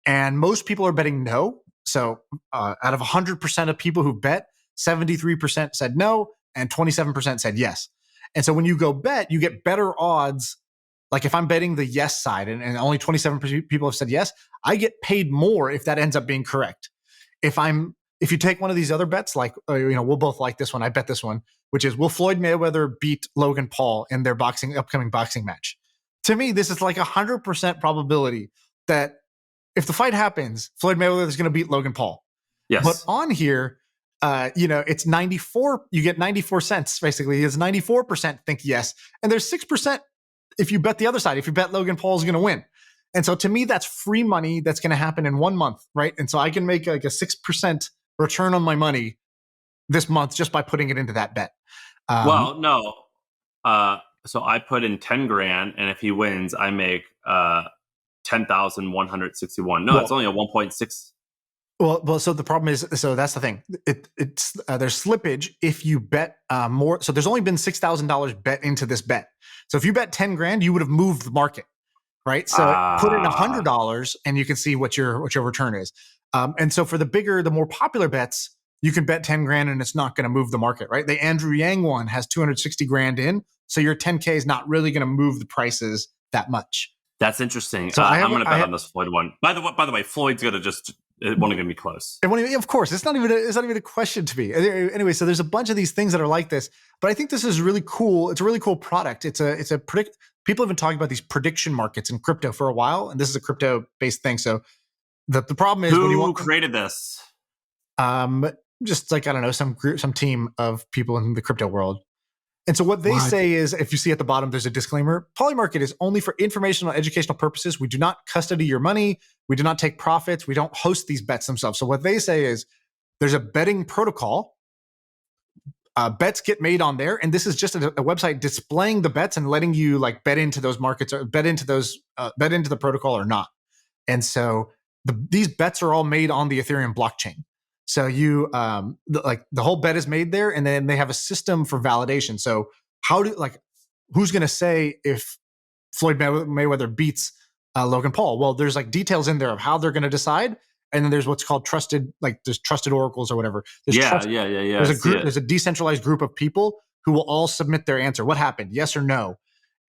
And most people are betting no. So out of 100% of people who bet, 73% said no, and 27% said yes. And so when you go bet, you get better odds. Like if I'm betting the yes side and only 27% people have said yes, I get paid more if that ends up being correct. If you take one of these other bets, like, we'll both like this one. I bet this one, which is, will Floyd Mayweather beat Logan Paul in their upcoming boxing match? To me, this is like 100% probability that if the fight happens, Floyd Mayweather is going to beat Logan Paul. Yes. But on here, it's 94. You get 94 cents basically. It's 94% think yes, and there's 6% if you bet the other side, if you bet Logan Paul is going to win. And so to me, that's free money that's going to happen in 1 month, right? And so I can make like a 6% return on my money this month just by putting it into that bet. Well, no. So I put in 10 grand, and if he wins, I make 10,161. No, it's only a 1.6. Well, so the problem is, so that's the thing. It's there's slippage if you bet more. So there's only been $6,000 bet into this bet. So if you bet 10 grand, you would have moved the market, right? So put in $100, and you can see what your return is. And so for the more popular bets, you can bet 10 grand and it's not going to move the market, right? The Andrew Yang one has 260 grand in, so your 10K is not really going to move the prices that much. That's interesting. So I'm going to bet on this Floyd one. By the way, Floyd's going to just it won't even be close. Of course, it's not even a question to me. Anyway, so there's a bunch of these things that are like this, but I think this is really cool. It's a really cool product. People have been talking about these prediction markets in crypto for a while, and this is a crypto based thing. So the problem is who created this? Just like, I don't know, some team of people in the crypto world. And so what they say is, if you see at the bottom, there's a disclaimer. Polymarket is only for informational and educational purposes. We do not custody your money. We do not take profits. We don't host these bets themselves. So what they say is there's a betting protocol. Bets get made on there. And this is just a website displaying the bets and letting you like bet into those markets or bet into the protocol or not. And so these bets are all made on the Ethereum blockchain. So you the whole bet is made there, and then they have a system for validation. So who's going to say if Floyd Mayweather beats Logan Paul? Well, there's like details in there of how they're going to decide, and then there's what's called there's trusted oracles or whatever. Yeah. There's a group. There's a decentralized group of people who will all submit their answer. What happened? Yes or no?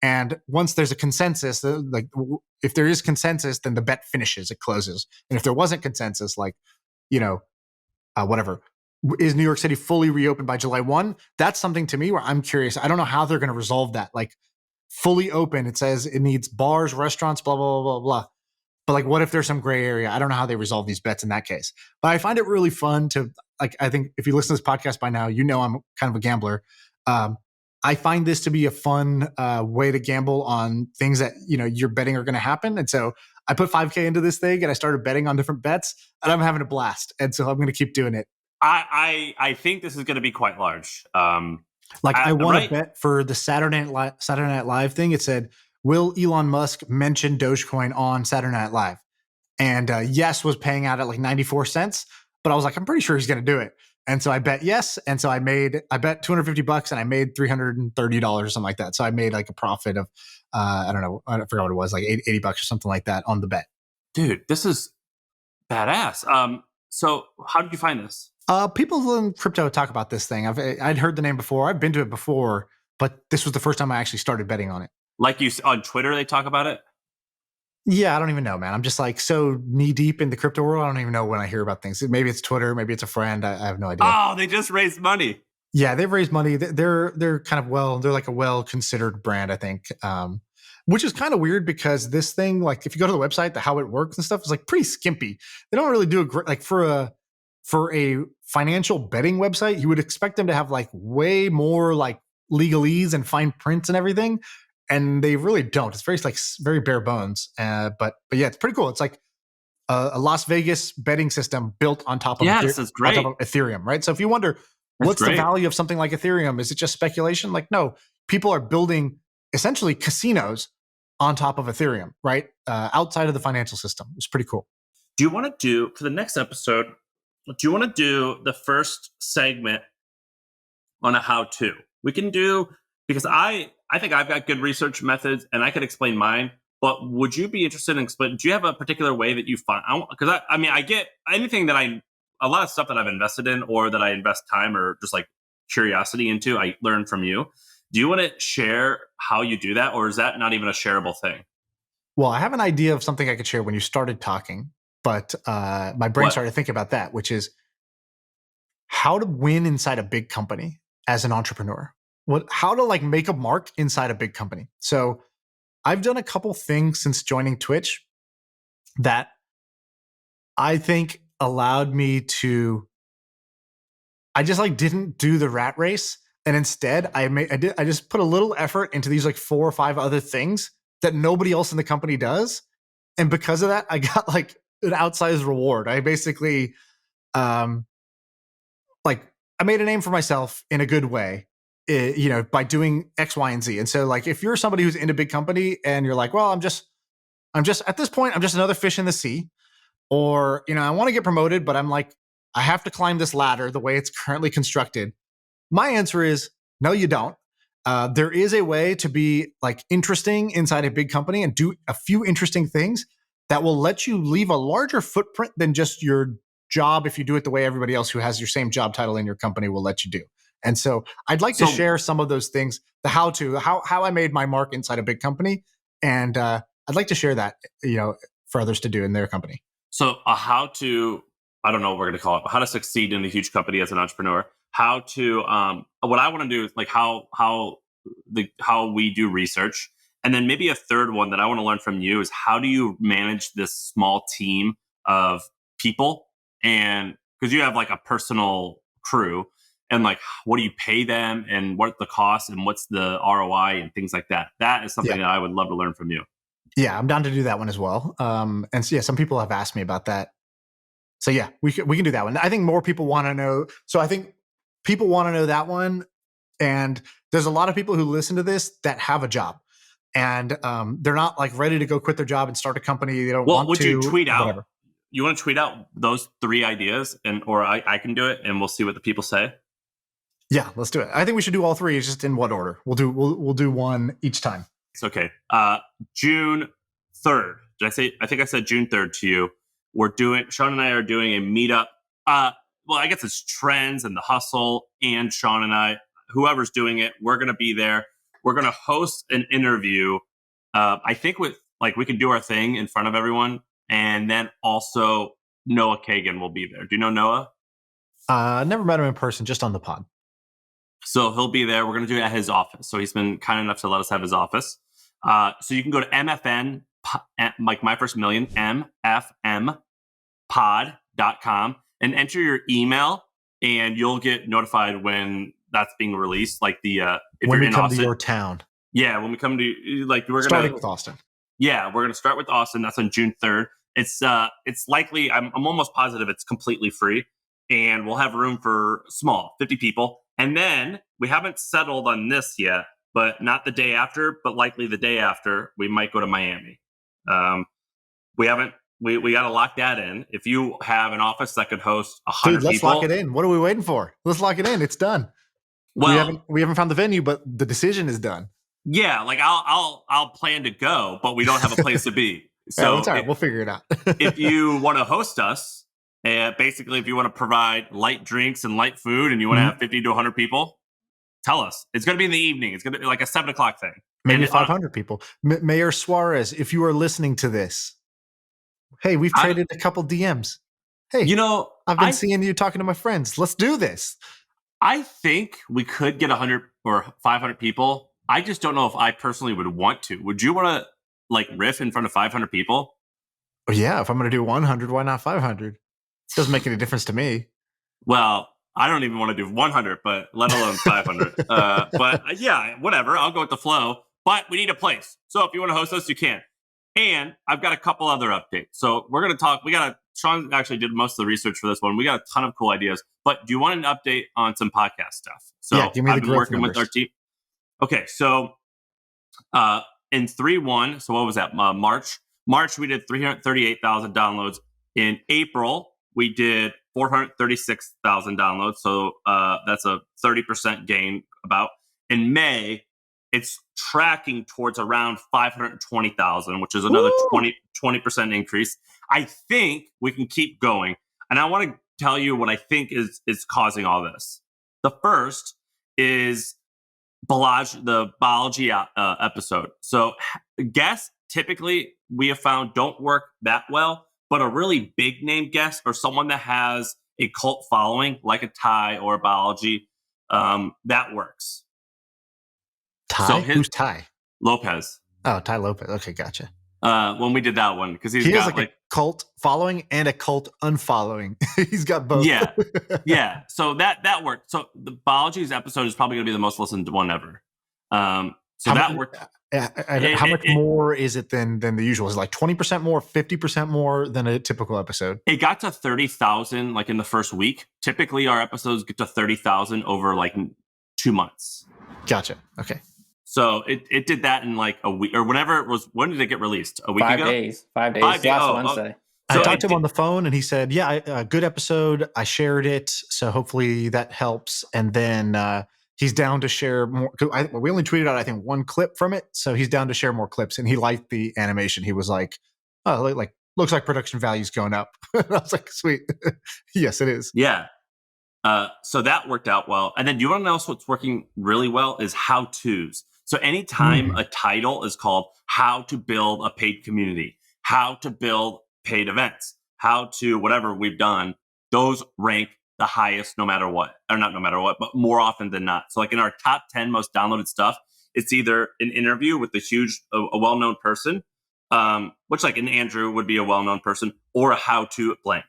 And once there's a consensus, if there is consensus, then the bet finishes. It closes. And if there wasn't consensus, whatever. Is New York City fully reopened by July 1? That's something to me where I'm curious. I don't know how they're going to resolve that. Like fully open, it says it needs bars, restaurants, blah, blah, blah, blah, blah. But like, what if there's some gray area? I don't know how they resolve these bets in that case. But I find it really fun to, I think if you listen to this podcast by now, you know I'm kind of a gambler. I find this to be a fun way to gamble on things that, you're betting are going to happen. And so I put 5K into this thing and I started betting on different bets, and I'm having a blast. And so I'm going to keep doing it. I think this is going to be quite large. I won a bet for the Saturday Night Live thing. It said, will Elon Musk mention Dogecoin on Saturday Night Live? And yes was paying out at like 94 cents. But I was like, I'm pretty sure he's going to do it. And so I bet yes. And so I bet $250 and I made $330 or something like that. So I made like a profit of, I don't know, I forgot what it was, like $80 or something like that on the bet. Dude, this is badass. So how did you find this? People in crypto talk about this thing. I'd heard the name before. I've been to it before, but this was the first time I actually started betting on it. Like you on Twitter, they talk about it? Yeah, I don't even know, man. I'm just like so knee deep in the crypto world. I don't even know when I hear about things. Maybe it's Twitter, maybe it's a friend. I have no idea. Oh, they just raised money. Yeah, they've raised money. They're kind of they're like a well-considered brand, I think. Which is kind of weird because this thing, like if you go to the website, how it works and stuff is like pretty skimpy. They don't really do a great, like for a financial betting website, you would expect them to have like way more like legalese and fine prints and everything. And they really don't. It's very bare bones. But yeah, it's pretty cool. It's like a Las Vegas betting system built on top of, this is great. On top of Ethereum, right? So if you wonder, what's the value of something like Ethereum? Is it just speculation? Like, no, people are building essentially casinos on top of Ethereum, right? Outside of the financial system. It's pretty cool. Do you want to do, for the next episode, do you want to do the first segment on a how-to? We can do, because I think I've got good research methods and I could explain mine, but would you be interested in explaining, do you have a particular way that you find, because I get anything that a lot of stuff that I've invested in or that I invest time or just like curiosity into, I learn from you. Do you want to share how you do that, or is that not even a shareable thing? Well, I have an idea of something I could share when you started talking, but my brain started thinking about that, which is how to win inside a big company as an entrepreneur. How to like make a mark inside a big company. So I've done a couple things since joining Twitch that I think allowed me to, I just like didn't do the rat race And instead, I just put a little effort into these like 4 or 5 other things that nobody else in the company does. And because of that, I got like an outsized reward. I basically, like I made a name for myself in a good way, by doing X, Y, and Z. And so like, if you're somebody who's in a big company and you're like, well, I'm just at this point, I'm just another fish in the sea, or, I want to get promoted, but I'm like, I have to climb this ladder the way it's currently constructed. My answer is no, you don't. There is a way to be like interesting inside a big company and do a few interesting things that will let you leave a larger footprint than just your job if you do it the way everybody else who has your same job title in your company will let you do. And so I'd like to share some of those things, the how I made my mark inside a big company. And I'd like to share that, for others to do in their company. So how to, I don't know what we're going to call it, but how to succeed in a huge company as an entrepreneur. How to, what I want to do is like how we do research. And then maybe a third one that I want to learn from you is how do you manage this small team of people? And because you have like a personal crew, and like, what do you pay them, and what the cost, and what's the ROI, and things like that. That is something that I would love to learn from you. Yeah, I'm down to do that one as well. And so, some people have asked me about that. So yeah, we can do that one. I think more people want to know. So I think people want to know that one. And there's a lot of people who listen to this that have a job, and they're not like ready to go quit their job and start a company. They don't want to. Would you tweet out? Whatever. You want to tweet out those 3 ideas, or I can do it, and we'll see what the people say. Yeah, let's do it. I think we should do all 3. It's just in what order? We'll do one each time. It's okay. June 3rd. Did I say? I think I said June 3rd to you. Shaan and I are doing a meetup. Well, I guess it's Trends and the Hustle, and Shaan and I, whoever's doing it, we're going to be there. We're going to host an interview. I think we can do our thing in front of everyone. And then also Noah Kagan will be there. Do you know Noah? Never met him in person, just on the pod. So he'll be there. We're going to do it at his office. So he's been kind enough to let us have his office. So you can go to MFN, like my first million, MFMpod.com, and enter your email, and you'll get notified when that's being released. Like if when you're in Austin, to your town. Yeah, when we come to starting with Austin. Yeah, we're going to start with Austin. That's on June 3rd. It's likely, I'm almost positive it's completely free, and we'll have room for 50 people. And then we haven't settled on this yet, but not the day after, but likely the day after, we might go to Miami. We got to lock that in. If you have an office that could host 100 people. Let's lock it in. What are we waiting for? Let's lock it in. It's done. Well, we haven't found the venue, but the decision is done. Yeah, like I'll plan to go, but we don't have a place to be. So it's all right. We'll figure it out. If you want to host us, basically, if you want to provide light drinks and light food, and you want to have 50 to 100 people, tell us. It's going to be in the evening. It's going to be like a 7 o'clock thing. Maybe 500 people. Mayor Suarez, if you are listening to this, hey, we've traded a couple DMs. Hey, I've been seeing you talking to my friends. Let's do this. I think we could get 100 or 500 people. I just don't know if I personally would want to. Would you want to riff in front of 500 people? Oh, yeah. If I'm going to do 100, why not 500? It doesn't make any difference to me. Well, I don't even want to do 100, but let alone 500. But yeah, whatever. I'll go with the flow. But we need a place. So if you want to host us, you can. And I've got a couple other updates. So we're going to talk. Shaan actually did most of the research for this one. We got a ton of cool ideas. But do you want an update on some podcast stuff? So yeah, give me I've been working with our team. Okay, so in 3/1, so what was that? March we did 338,000 downloads. In April, we did 436,000 downloads. So that's a 30% gain about. In May, it's tracking towards around 520,000, which is another 20% increase. I think we can keep going. And I want to tell you what I think is causing all this. The first is the biology episode. So guests typically we have found don't work that well, but a really big name guest or someone that has a cult following like a Ty or a biology, that works. Ty? So who's Ty? Lopez. Oh, Ty Lopez. Okay, gotcha. when we did that one, because he has like a cult following and a cult unfollowing. He's got both. Yeah. So that worked. So the biology's episode is probably going to be the most listened to one ever. So that worked. How much more is it than the usual? Is it like 20% more, 50% more than a typical episode? It got to 30,000 like in the first week. Typically, our episodes get to 30,000 over like 2 months. Gotcha. Okay. So it did that in like a week or whenever it was. When did it get released? A week ago? 5 days. 5 days. 5 days. Last Wednesday. I talked to him on the phone and he said, yeah, good episode. I shared it. So hopefully that helps. And then he's down to share more. We only tweeted out, I think, one clip from it. So he's down to share more clips. And he liked the animation. He was like, oh, like looks like production value's going up. I was like, sweet. Yes, it is. Yeah. So that worked out well. And then do you want to know what's working really well is how-tos. So anytime a title is called how to build a paid community, how to build paid events, how to whatever we've done, those rank the highest no matter what, or not no matter what, but more often than not. So like in our top 10 most downloaded stuff, it's either an interview with a well-known person, which like an Andrew would be a well-known person, or a how-to blank.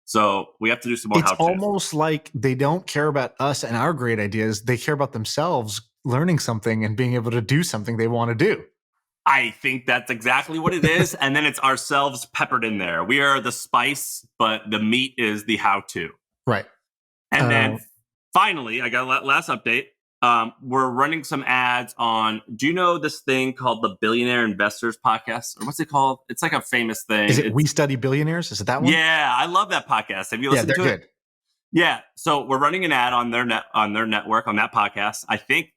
So we have to do some more how-to. It's almost like they don't care about us and our great ideas. They care about themselves learning something and being able to do something they want to do. I think that's exactly what it is. And then it's ourselves peppered in there. We are the spice, but the meat is the how-to. Right. And then finally, I got a last update. We're running some ads on, do you know this thing called the Billionaire Investors Podcast? Or what's it called? It's like a famous thing. Is it We Study Billionaires? Is it that one? Yeah, I love that podcast. Have you listened to it? Good. Yeah. So we're running an ad on their network, on that podcast. I think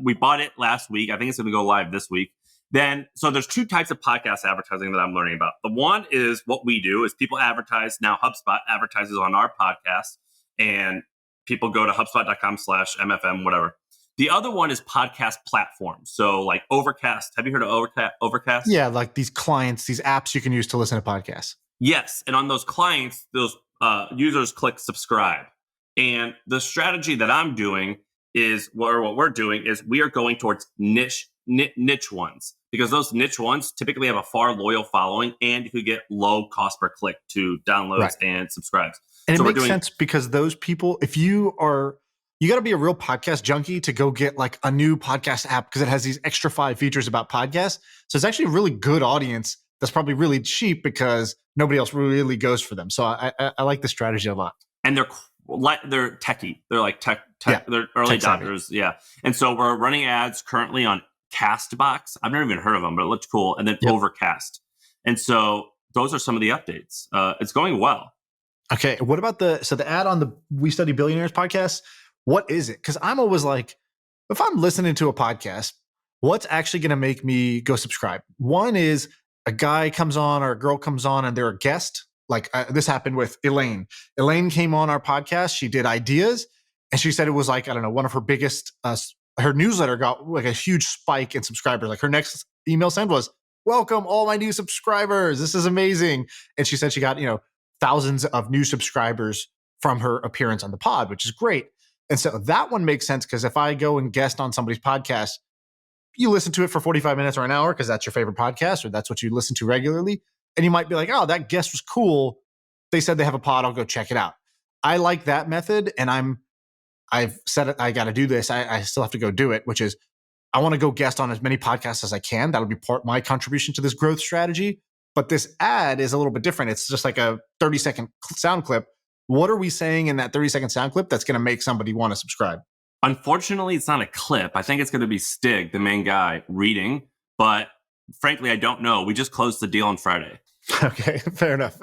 we bought it last week. I think it's going to go live this week. So there's two types of podcast advertising that I'm learning about. The one is what we do is people advertise. Now HubSpot advertises on our podcast and people go to HubSpot.com/MFM, whatever. The other one is podcast platforms. So like Overcast. Have you heard of Overcast? Yeah, like these clients, these apps you can use to listen to podcasts. Yes. And on those clients, those users click subscribe. And the strategy that I'm doing is, or what we're doing is we are going towards niche ones, because those niche ones typically have a far loyal following and you could get low cost per click to downloads and subscribes. And so it makes sense because those people, if you got to be a real podcast junkie to go get like a new podcast app because it has these extra 5 features about podcasts. So it's actually a really good audience that's probably really cheap because nobody else really goes for them. So I like the strategy a lot. And they're techie. They're like tech. They're early adopters. Yeah. And so we're running ads currently on Castbox. I've never even heard of them, but it looked cool. And then Overcast. And so those are some of the updates. It's going well. Okay. What about the ad on the We Study Billionaires podcast? What is it? Because I'm always like, if I'm listening to a podcast, what's actually going to make me go subscribe? One is a guy comes on or a girl comes on and they're a guest. Like this happened with Elaine. Elaine came on our podcast. She did ideas and she said it was like, I don't know, one of her biggest, her newsletter got like a huge spike in subscribers. Like her next email send was, welcome all my new subscribers. This is amazing. And she said she got, thousands of new subscribers from her appearance on the pod, which is great. And so that one makes sense because if I go and guest on somebody's podcast, you listen to it for 45 minutes or an hour because that's your favorite podcast or that's what you listen to regularly. And you might be like, oh, that guest was cool. They said they have a pod. I'll go check it out. I like that method. And I've said it, I got to do this. I still have to go do it, which is I want to go guest on as many podcasts as I can. That'll be my contribution to this growth strategy. But this ad is a little bit different. It's just like a 30-second sound clip. What are we saying in that 30-second sound clip that's going to make somebody want to subscribe? Unfortunately, it's not a clip. I think it's going to be Stig, the main guy, reading. But frankly, I don't know. We just closed the deal on Friday. Okay, fair enough.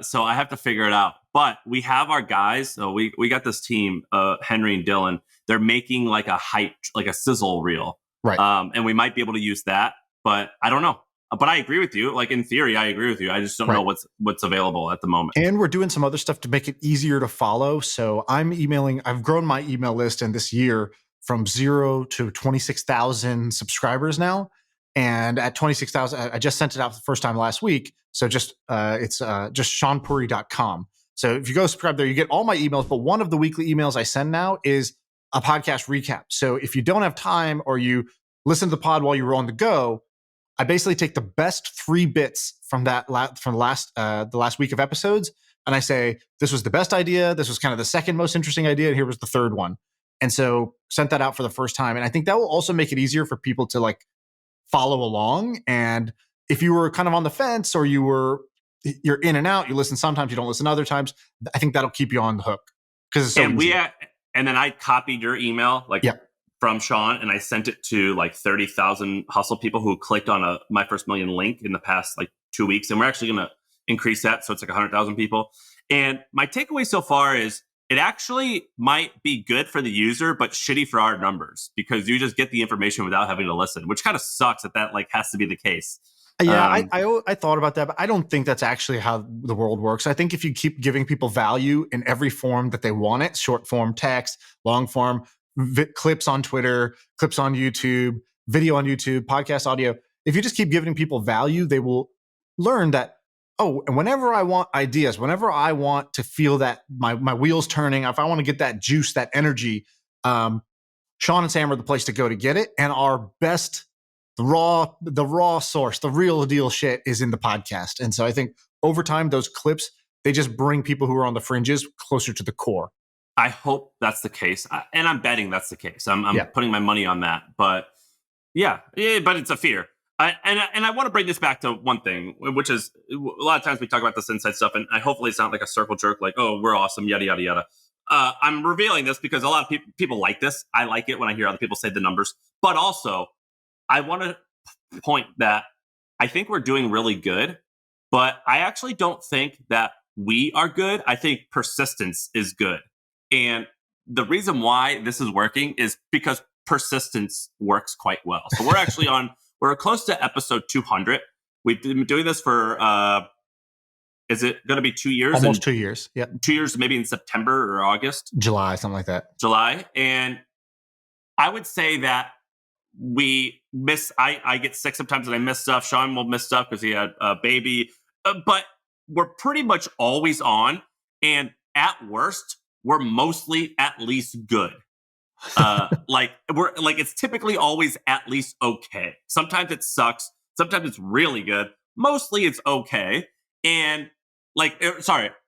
So I have to figure it out. But we have our guys. So we got this team, Henry and Dylan. They're making like a hype, like a sizzle reel. Right. And we might be able to use that. But I don't know. But I agree with you. Like in theory, I agree with you. I just don't know what's available at the moment. And we're doing some other stuff to make it easier to follow. So I've grown my email list in this year from 0 to 26,000 subscribers now. And at 26,000, I just sent it out for the first time last week. So it's just ShaanPuri.com. So if you go subscribe there, you get all my emails. But one of the weekly emails I send now is a podcast recap. So if you don't have time or you listen to the pod while you were on the go, I basically take the best 3 bits from that from the last week of episodes, and I say, this was the best idea, this was kind of the second most interesting idea, and here was the third one. And so sent that out for the first time. And I think that will also make it easier for people to like follow along. And if you were kind of on the fence, or you're in and out, you listen sometimes, you don't listen other times, I think that'll keep you on the hook, because it's so easy. And then I copied your email from Shaan, and I sent it to like 30,000 hustle people who clicked on My First Million link in the past like 2 weeks. And we're actually going to increase that. So it's like 100,000 people. And my takeaway so far is it actually might be good for the user, but shitty for our numbers, because you just get the information without having to listen, which kind of sucks that like has to be the case. Yeah, I thought about that, but I don't think that's actually how the world works. I think if you keep giving people value in every form that they want it, short form text, long form, clips on Twitter, clips on YouTube, video on YouTube, podcast audio, if you just keep giving people value, they will learn that, oh, and whenever I want ideas, whenever I want to feel that my wheels turning, if I want to get that juice, that energy, Shaan and Sam are the place to go to get it. And our best, the raw source, the real deal shit is in the podcast. And so I think over time, those clips, they just bring people who are on the fringes closer to the core. I hope that's the case. And I'm betting that's the case. I'm putting my money on that. But yeah, but it's a fear. And I want to bring this back to one thing, which is a lot of times we talk about this inside stuff, and hopefully it's not like a circle jerk, like, oh, we're awesome, yada, yada, yada. I'm revealing this because a lot of people like this. I like it when I hear other people say the numbers. But also, I want to point that I think we're doing really good, but I actually don't think that we are good. I think persistence is good. And the reason why this is working is because persistence works quite well. So we're actually we're close to episode 200. We've been doing this for, is it going to be 2 years? Almost 2 years. Yeah. 2 years, maybe in September or August. July, something like that. July. And I would say that we miss, I get sick sometimes and I miss stuff. Shaan will miss stuff because he had a baby. But we're pretty much always on. And at worst, we're mostly at least good. It's typically always at least okay. Sometimes it sucks. Sometimes it's really good. Mostly it's okay. And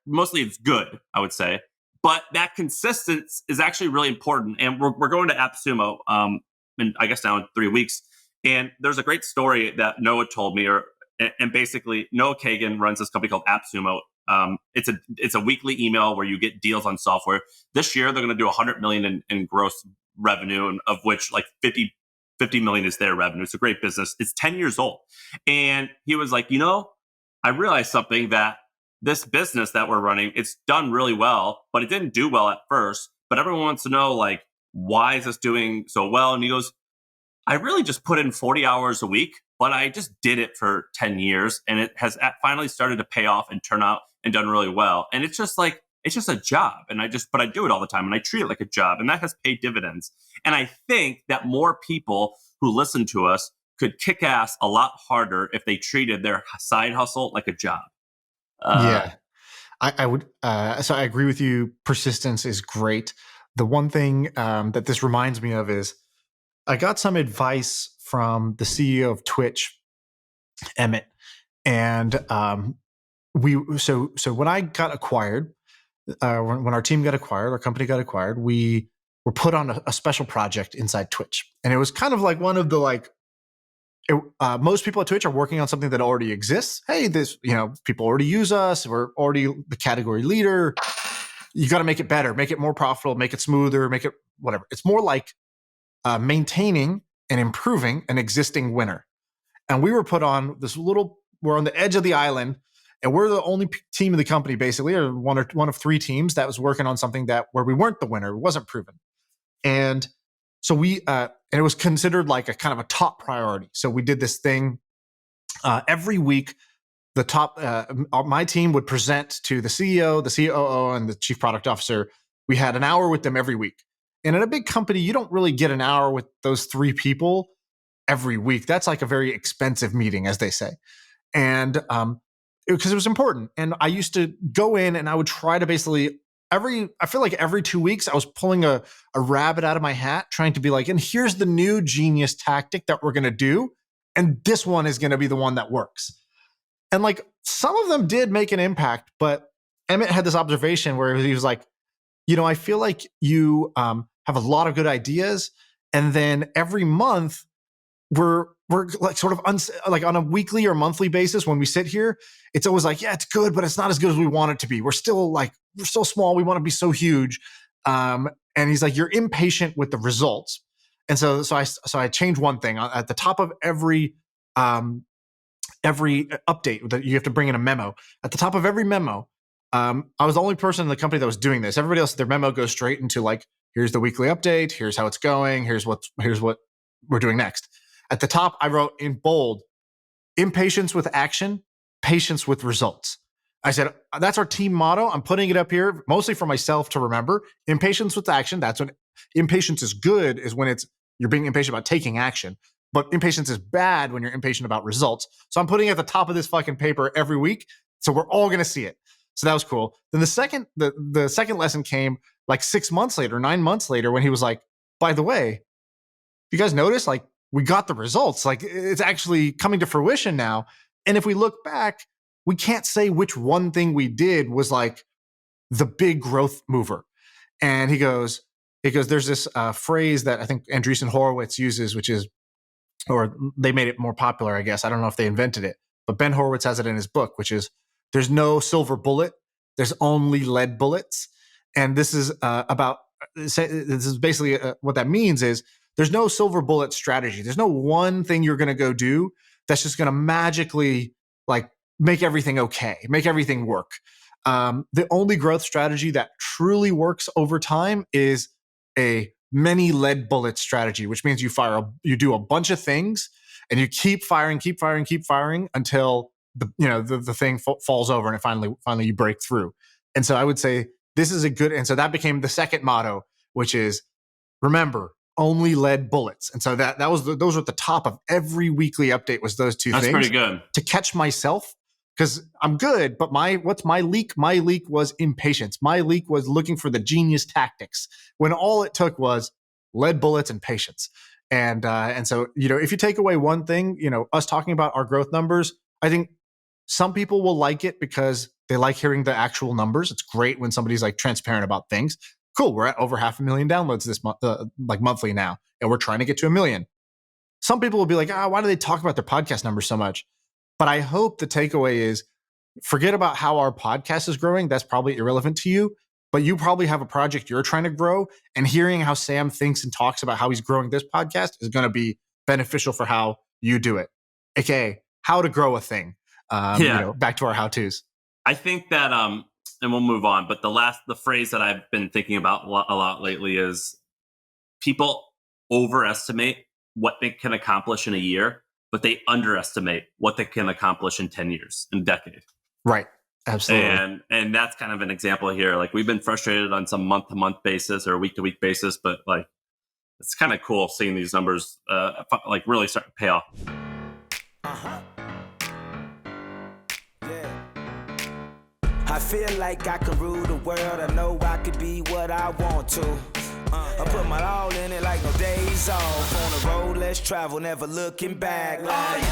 mostly it's good, I would say. But that consistency is actually really important. And we're going to AppSumo, I guess now in 3 weeks. And there's a great story that Noah told me, and basically Noah Kagan runs this company called AppSumo. It's a weekly email where you get deals on software. This year they're going to do 100 million in gross revenue, and of which like 50 million is their revenue. It's a great business. It's 10 years old. And he was like, I realized something, that this business that we're running, it's done really well, but it didn't do well at first. But everyone wants to know, like, why is this doing so well? And he goes, I really just put in 40 hours a week, but I just did it for 10 years. And it has finally started to pay off and turn out and done really well. And it's just a job. And but I do it all the time, and I treat it like a job, and that has paid dividends. And I think that more people who listen to us could kick ass a lot harder if they treated their side hustle like a job. I would. So I agree with you. Persistence is great. The one thing that this reminds me of is I got some advice from the CEO of Twitch, Emmett, and so when I got acquired, when our team got acquired, our company got acquired, we were put on a special project inside Twitch, and it was kind of like one of the most people at Twitch are working on something that already exists. Hey, people already use us. We're already the category leader. You got to make it better, make it more profitable, make it smoother, make it whatever. It's more like maintaining and improving an existing winner. And we were put on we're on the edge of the island, and we're the only team in the company, basically, or one of 3 teams that was working on something where we weren't the winner. It wasn't proven. And so and it was considered like a kind of a top priority. So we did this thing every week. My team would present to the CEO, the COO, and the chief product officer. We had an hour with them every week. And in a big company, you don't really get an hour with those 3 people every week. That's like a very expensive meeting, as they say. And because it was important. And I used to go in and I would try to basically I feel like every 2 weeks I was pulling a rabbit out of my hat, trying to be like, and here's the new genius tactic that we're going to do. and this one is going to be the one that works. And like some of them did make an impact, but Emmett had this observation where he was like, I feel like you have a lot of good ideas, and then every month we're like sort of like on a weekly or monthly basis when we sit here, it's always like, yeah, it's good, but it's not as good as we want it to be. We're still small. We want to be so huge. And he's like, you're impatient with the results. And so I changed one thing at the top of every update that you have to bring in a memo. At the top of every memo, I was the only person in the company that was doing this. Everybody else, their memo goes straight into like, here's the weekly update. Here's how it's going. Here's what we're doing next. At the top, I wrote in bold, impatience with action, patience with results. I said, that's our team motto. I'm putting it up here mostly for myself to remember. Impatience with action. That's when impatience is good, is when you're being impatient about taking action. But impatience is bad when you're impatient about results. So I'm putting it at the top of this fucking paper every week. So we're all going to see it. So that was cool. Then the second lesson came like 6 months later, 9 months later, when he was like, by the way, you guys notice, like, we got the results. Like, it's actually coming to fruition now. And if we look back, we can't say which one thing we did was like the big growth mover. And he goes, there's this phrase that I think Andreessen Horowitz uses, which is, or they made it more popular, I guess. I don't know if they invented it, but Ben Horowitz has it in his book, which is, there's no silver bullet. There's only lead bullets. And this is basically what that means is, there's no silver bullet strategy. There's no one thing you're going to go do that's just going to magically like make everything okay, make everything work. The only growth strategy that truly works over time is a many lead bullet strategy, which means you do a bunch of things and you keep firing until the thing falls over and it finally you break through. And so I would say this is and so that became the second motto, which is, remember, only lead bullets. And so those were at the top of every weekly update, was those two things. That's pretty good. To catch myself, because I'm good, but what's my leak? My leak was impatience. My leak was looking for the genius tactics when all it took was lead bullets and patience. And so, if you take away one thing, us talking about our growth numbers, I think some people will like it because they like hearing the actual numbers. It's great when somebody's like transparent about things. Cool, we're at over 500,000 downloads this month, like monthly now, and we're trying to get to 1 million. Some people will be like, why do they talk about their podcast numbers so much? But I hope the takeaway is, forget about how our podcast is growing. That's probably irrelevant to you, but you probably have a project you're trying to grow, and hearing how Sam thinks and talks about how he's growing this podcast is going to be beneficial for how you do it. AKA, how to grow a thing. Back to our how-tos. I think that, and we'll move on, but the phrase that I've been thinking about a lot lately is, people overestimate what they can accomplish in a year, but they underestimate what they can accomplish in 10 years, in a decade. Right. Absolutely. And that's kind of an example here. Like, we've been frustrated on some month-to-month basis or week-to-week basis, but like, it's kind of cool seeing these numbers like really start to pay off. Uh-huh. I feel like I can rule the world. I know I could be what I want to. I put my all in it like no days off. On the road, let's travel, never looking back. Like,